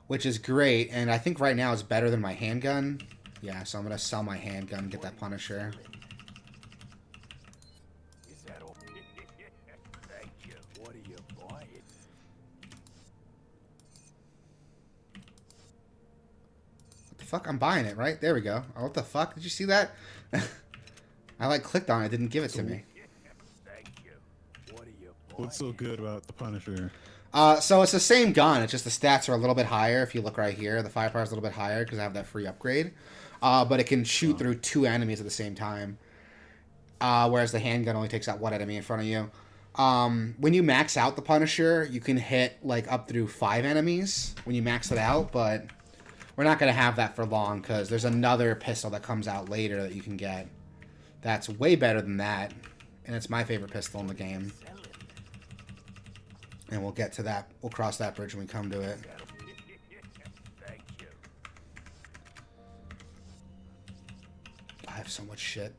which is great. And I think right now it's better than my handgun. Yeah, so I'm gonna sell my handgun and get that Punisher. Thank you. What are you buying? What the fuck? I'm buying it, right? There we go. Oh, what the fuck? Did you see that? I like clicked on it, didn't give it to me. What's so good about the Punisher? So it's the same gun. It's just the stats are a little bit higher. If you look right here, the firepower is a little bit higher because I have that free upgrade. But it can shoot through 2 enemies at the same time. Whereas the handgun only takes out 1 enemy in front of you. When you max out the Punisher, you can hit like up through 5 enemies when you max it out. But we're not going to have that for long because there's another pistol that comes out later that you can get. That's way better than that. And it's my favorite pistol in the game. And we'll get to that. We'll cross that bridge when we come to it. I have so much shit.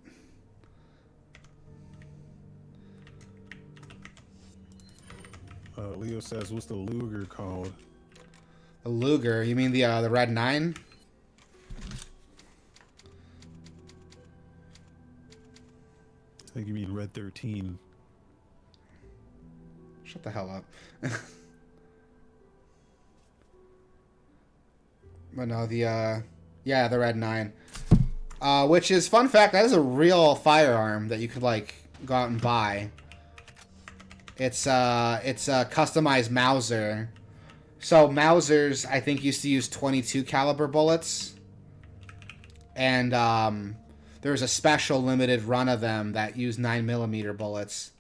Leo says, "What's the Luger called?" The Luger? You mean the Red 9? I think you mean Red 13. Shut the hell up. But no, the Red 9. Which is, fun fact, that is a real firearm that you could, like, go out and buy. It's a customized Mauser. So, Mausers, I think, used to use 22 caliber bullets. And, there was a special limited run of them that used 9mm bullets.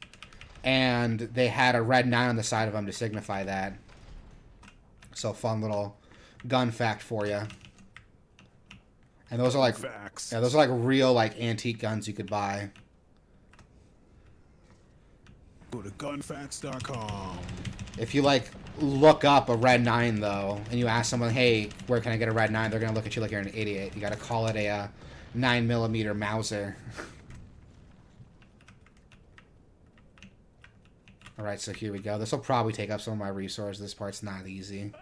And they had a red 9 on the side of them to signify that. So, fun little gun fact for you. And those are like facts. Yeah, those are like real like antique guns you could buy. Go to gunfacts.com. If you like look up a Red 9 though, and you ask someone, "Hey, where can I get a Red 9?" They're gonna look at you like you're an idiot. You gotta call it a 9mm Mauser. All right, so here we go. This will probably take up some of my resources. This part's not easy.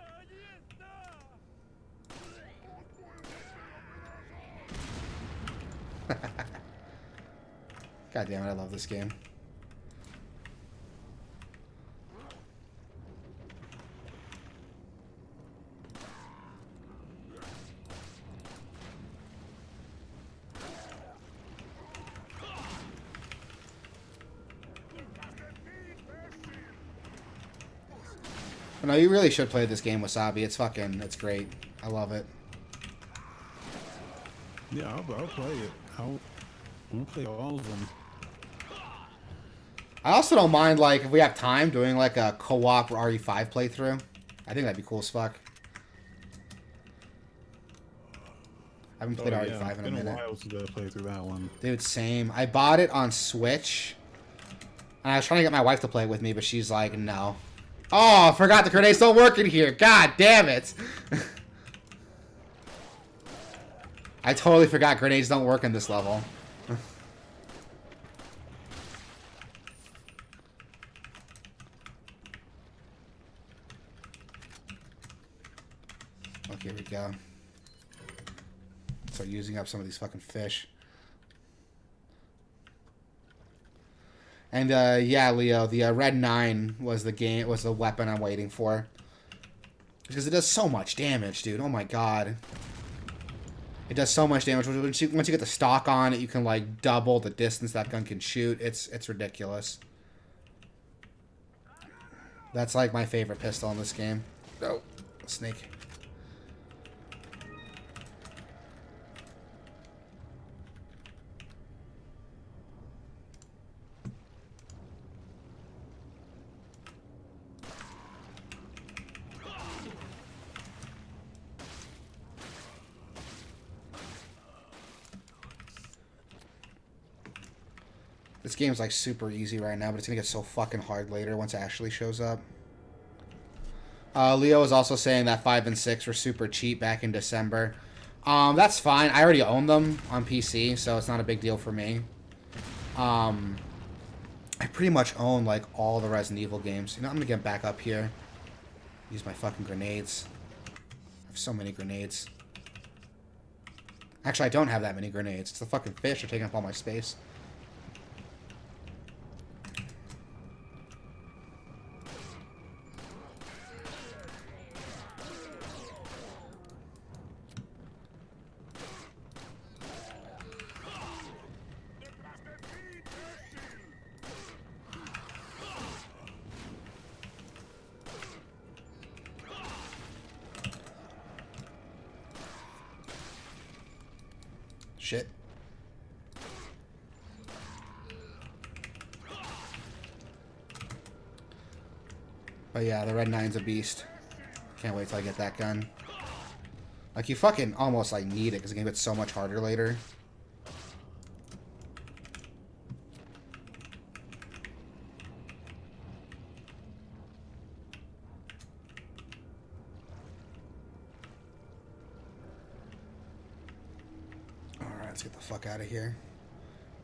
God damn it, I love this game. No, you really should play this game, Wasabi. It's great. I love it. Yeah, I'll play it. I'll play all of them. I also don't mind, like, if we have time, doing, like, a co-op RE5 playthrough. I think that'd be cool as fuck. I haven't played RE5 in a minute. It's been a while since I played through that one. Dude, same. I bought it on Switch. And I was trying to get my wife to play it with me, but she's like, no. Oh, I forgot the grenades don't work in here. God damn it. I totally forgot grenades don't work in this level. Okay, here we go. Start using up some of these fucking fish. And yeah, Leo, the Red 9 was the weapon I'm waiting for. Because it does so much damage, dude. Oh my god. It does so much damage. Once you get the stock on it, you can like double the distance that gun can shoot. It's ridiculous. That's like my favorite pistol in this game. Oh, snake. This game's like super easy right now, but it's gonna get so fucking hard later once Ashley shows up. Leo is also saying that 5 and 6 were super cheap back in December. That's fine. I already own them on PC, so it's not a big deal for me. I pretty much own like all the Resident Evil games. You know, I'm gonna get back up here. Use my fucking grenades. I have so many grenades. Actually, I don't have that many grenades. It's the fucking fish are taking up all my space. Shit. But yeah, the Red 9's a beast. Can't wait till I get that gun. Like, you fucking almost, like, need it, because the game gets so much harder later. Let's get the fuck out of here.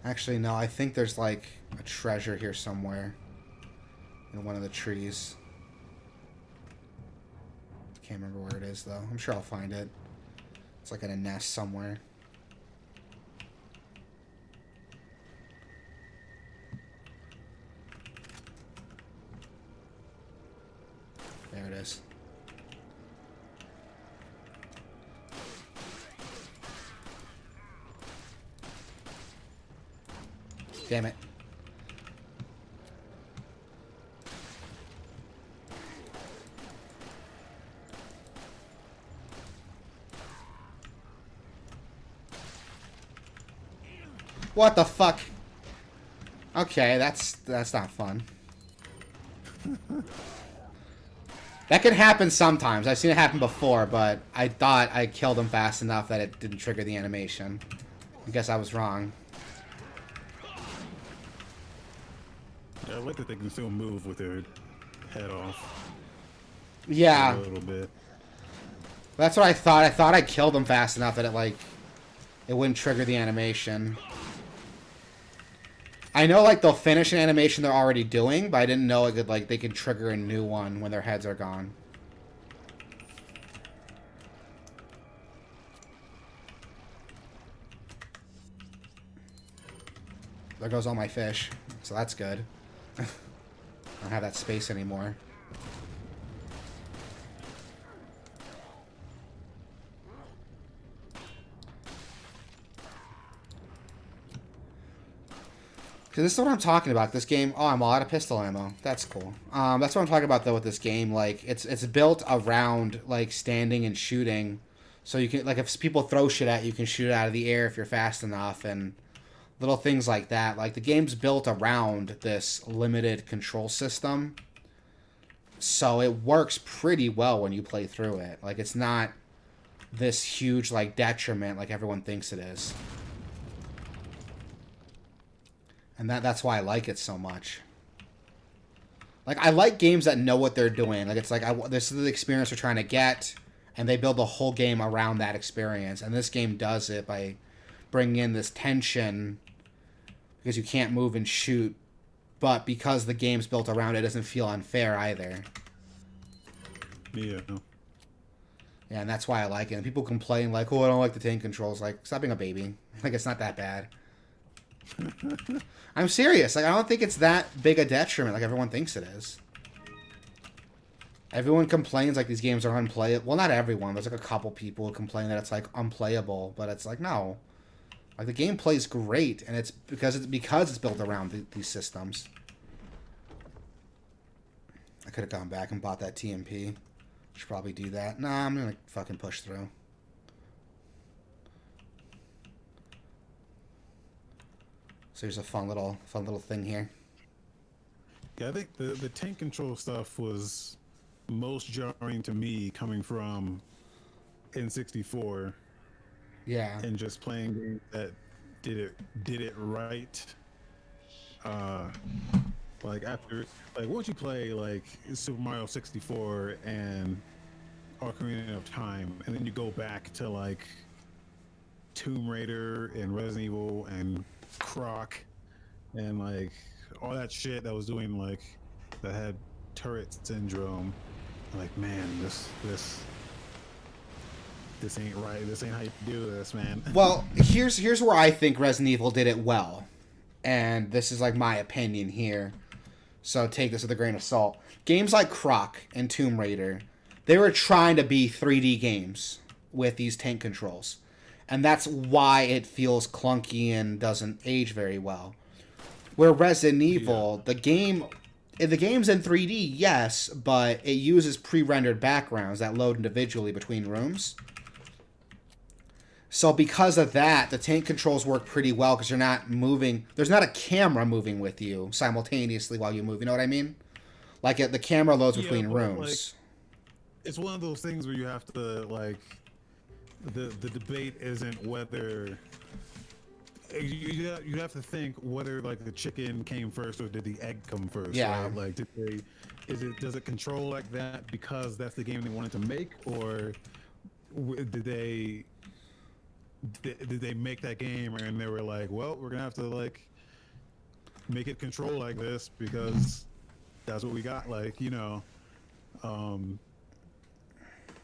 Actually, no, I think there's like a treasure here somewhere in one of the trees. Can't remember where it is though. I'm sure I'll find it. It's like in a nest somewhere. There it is. Damn it. What the fuck? Okay, that's not fun. That can happen sometimes. I've seen it happen before, but I thought I killed him fast enough that it didn't trigger the animation. I guess I was wrong. Yeah, I like that they can still move with their head off. Yeah. A little bit. That's what I thought. I thought I killed them fast enough that it wouldn't trigger the animation. I know like they'll finish an animation they're already doing, but I didn't know they could trigger a new one when their heads are gone. There goes all my fish, so that's good. I don't have that space anymore. This is what I'm talking about. This game. Oh, I'm all out of pistol ammo. That's cool. That's what I'm talking about though with this game. Like it's built around like standing and shooting, so you can like if people throw shit at you, you can shoot it out of the air if you're fast enough and little things like that. Like the game's built around this limited control system, so it works pretty well when you play through it. Like it's not this huge like detriment like everyone thinks it is. And that's why I like it so much. Like, I like games that know what they're doing. Like, it's like, this is the experience we're trying to get, and they build the whole game around that experience. And this game does it by bringing in this tension, because you can't move and shoot, but because the game's built around it, doesn't feel unfair either. Yeah. Yeah, and that's why I like it. And people complain, like, oh, I don't like the tank controls. Like, stop being a baby. Like, it's not that bad. I'm serious. Like, I don't think it's that big a detriment like everyone thinks it is. Everyone complains like these games are unplayable. Well, not everyone. There's like a couple people who complain that it's like unplayable, but it's like no. Like the game plays great, and it's because it's built around these systems. I could have gone back and bought that TMP. Should probably do that. Nah, I'm gonna fucking push through. So there's a fun little thing here. Yeah, I think the tank control stuff was most jarring to me coming from N64. Yeah. And just playing games that did it right. Like after once you play like Super Mario 64 and Ocarina of Time, and then you go back to like Tomb Raider and Resident Evil and Croc and like all that shit that was doing like that had turret syndrome. Like, man, this ain't right. This ain't how you do this, man. Well, here's where I think Resident Evil did it well, and this is like my opinion here. So take this with a grain of salt. Games like Croc and Tomb Raider, they were trying to be 3D games with these tank controls. And that's why it feels clunky and doesn't age very well. Where Resident Evil, the game's in 3D, yes, but it uses pre-rendered backgrounds that load individually between rooms. So because of that, the tank controls work pretty well because you're not moving. There's not a camera moving with you simultaneously while you move. You know what I mean? Like the camera loads between rooms. Like, it's one of those things where you have to like. The debate isn't whether you have to think whether like the chicken came first or did the egg come first. Yeah. Right? Like does it control like that because that's the game they wanted to make, or did they make that game and they were like, well, we're gonna have to like make it control like this because that's what we got. Like, you know.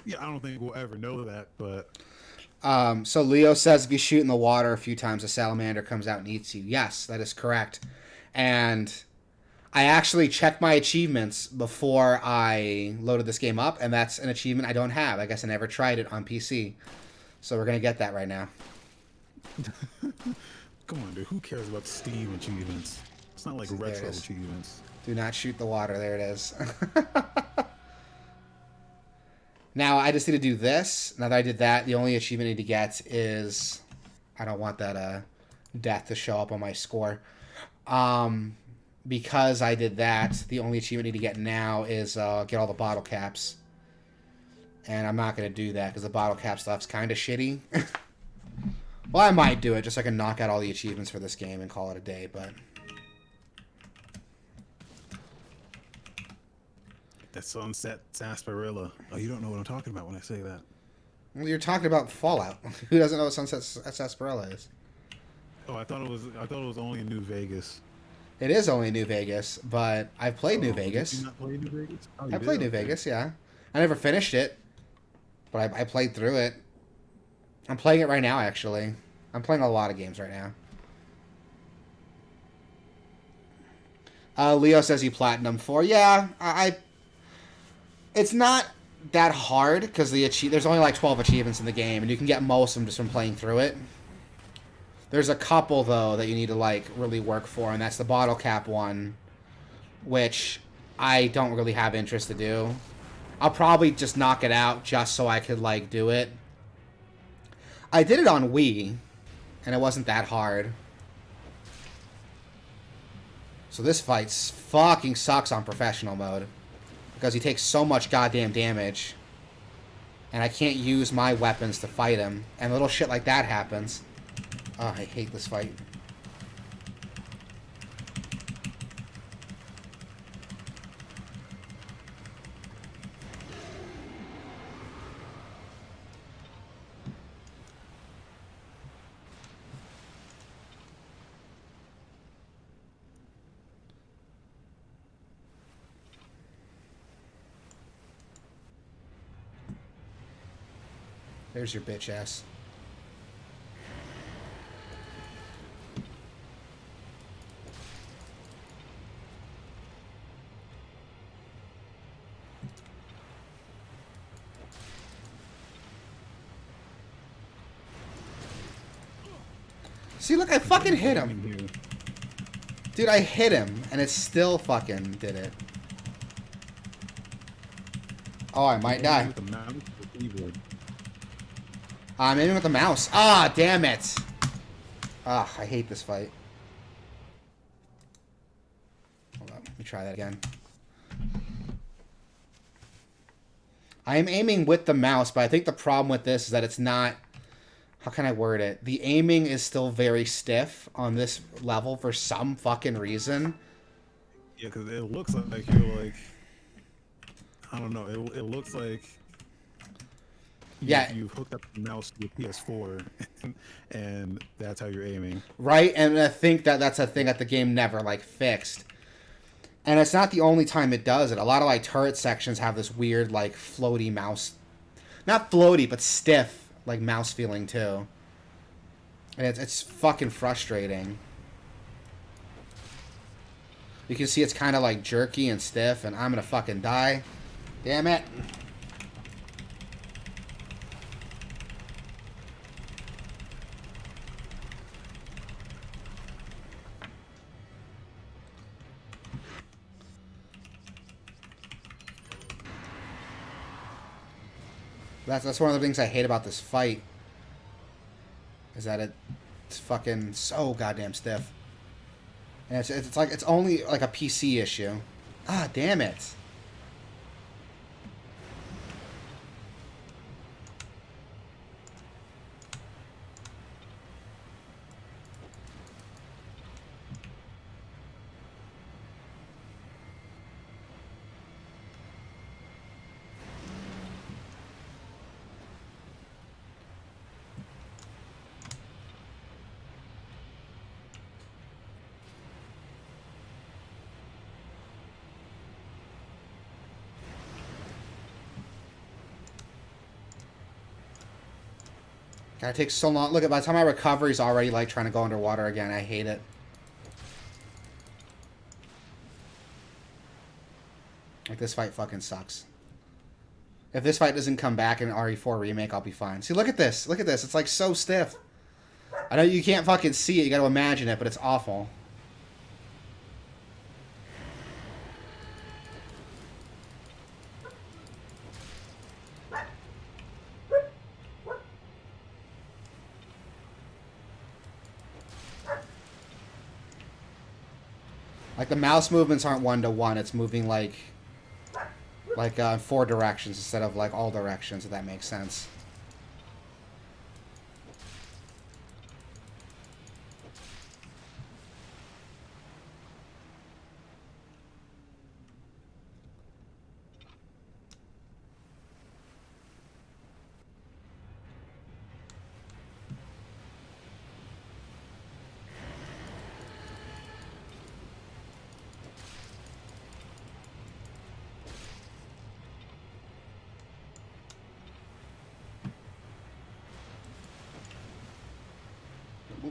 Yeah, I don't think we'll ever know that, but... So Leo says if you shoot in the water a few times, a salamander comes out and eats you. Yes, that is correct. And I actually checked my achievements before I loaded this game up, and that's an achievement I don't have. I guess I never tried it on PC. So we're going to get that right now. Come on, dude. Who cares about Steam achievements? It's not like retro achievements. Do not shoot the water. There it is. Now, I just need to do this. Now that I did that, the only achievement I need to get is... I don't want that death to show up on my score. Because I did that, the only achievement I need to get now is get all the bottle caps. And I'm not going to do that because the bottle cap stuff's kind of shitty. Well, I might do it just so I can knock out all the achievements for this game and call it a day, but... That sunset sarsaparilla. Oh, you don't know what I'm talking about when I say that. Well, you're talking about Fallout. Who doesn't know what Sunset Sarsaparilla is? Oh, I thought it was only in New Vegas. It is only New Vegas, but I've played New Oh, did Vegas. you not play New Vegas? Oh, you I did? played New Okay. Vegas, yeah. I never finished it, but I played through it. I'm playing it right now, actually. I'm playing a lot of games right now. Leo says he platinum 4. Yeah, it's not that hard because there's only like 12 achievements in the game, and you can get most of them just from playing through it. There's a couple though that you need to like really work for, and that's the bottle cap one, which I don't really have interest to do. I'll probably just knock it out just so I could like do it. I did it on Wii, and it wasn't that hard. So this fight fucking sucks on professional mode because he takes so much goddamn damage, and I can't use my weapons to fight him, and little shit like that happens. Oh, I hate this fight. There's your bitch ass. See, look, I fucking hit him. Dude, I hit him, and it still fucking did it. Oh, I might die. I'm aiming with the mouse. Ah, damn it. Ah, I hate this fight. Hold on, let me try that again. I am aiming with the mouse, but I think the problem with this is that it's not... How can I word it? The aiming is still very stiff on this level for some fucking reason. Yeah, because it looks like you're like... I don't know. It looks like... Yeah. You've hooked up the mouse to your PS4, and that's how you're aiming. Right, and I think that that's a thing that the game never, like, fixed. And it's not the only time it does it. A lot of, like, turret sections have this weird, like, floaty mouse... Not floaty, but stiff, like, mouse feeling, too. And it's fucking frustrating. You can see it's kind of, like, jerky and stiff, and I'm gonna fucking die. Damn it. That's one of the things I hate about this fight. Is that it's fucking so goddamn stiff. And it's like, it's only like a PC issue. Ah, damn it. God, it takes so long. Look, by the time I recover, he's already, like, trying to go underwater again. I hate it. Like, this fight fucking sucks. If this fight doesn't come back in RE4 Remake, I'll be fine. See, look at this. Look at this. It's, like, so stiff. I know you can't fucking see it. You gotta imagine it, but it's awful. Like, the mouse movements aren't one-to-one. It's moving, like 4 directions instead of, like, all directions, if that makes sense.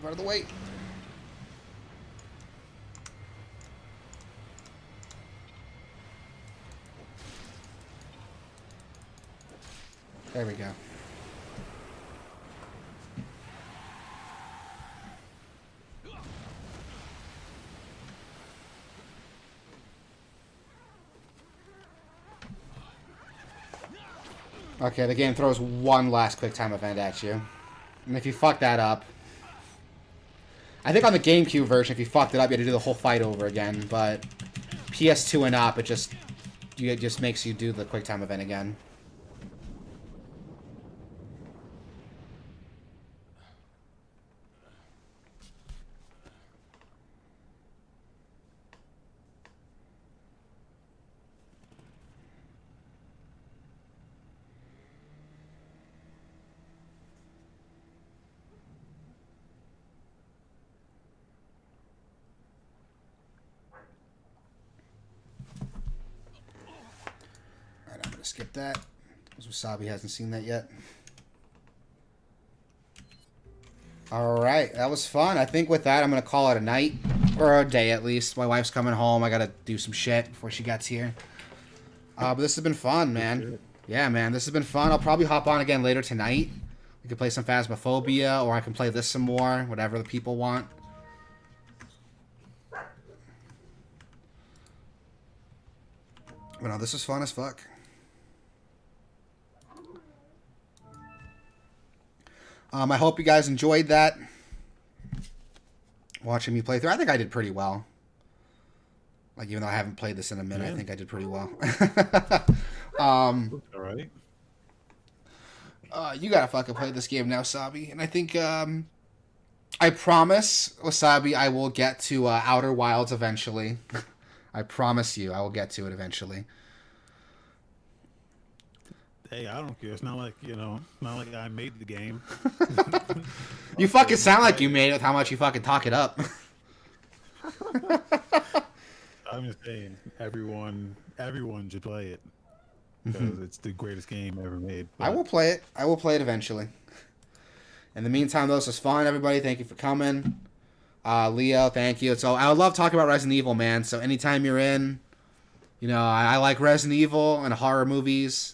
Move out of the way. There we go. Okay, the game throws one last quick time event at you. And if you fuck that up... I think on the GameCube version, if you fucked it up, you had to do the whole fight over again. But PS2 and up, it just makes you do the quick time event again. Alright, I'm gonna skip that. Because Wasabi hasn't seen that yet. Alright, that was fun. I think with that, I'm gonna call it a night. Or a day, at least. My wife's coming home. I gotta do some shit before she gets here. But this has been fun, man. Yeah, man, this has been fun. I'll probably hop on again later tonight. We can play some Phasmophobia, or I can play this some more. Whatever the people want. But no, this is fun as fuck. I hope you guys enjoyed that. Watching me play through. I think I did pretty well. Like, even though I haven't played this in a minute, I think I did pretty well. All right. You gotta fucking play this game now, Sabi. And I think, I promise, Wasabi, I will get to Outer Wilds eventually. I promise you, I will get to it eventually. Hey, I don't care. It's not like, not like I made the game. You fucking sound like you made it with how much you fucking talk it up. I'm just saying, everyone should play it. Because it's the greatest game ever made. But... I will play it. I will play it eventually. In the meantime, though, this was fun, everybody. Thank you for coming. Leo, thank you. So I would love talking about Resident Evil, man. So anytime you're in, I like Resident Evil and horror movies.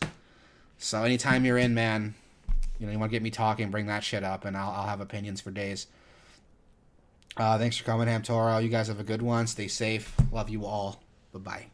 So anytime you're in, man, you want to get me talking, bring that shit up, and I'll have opinions for days. Thanks for coming, Hamtoro. You guys have a good one. Stay safe. Love you all. Bye-bye.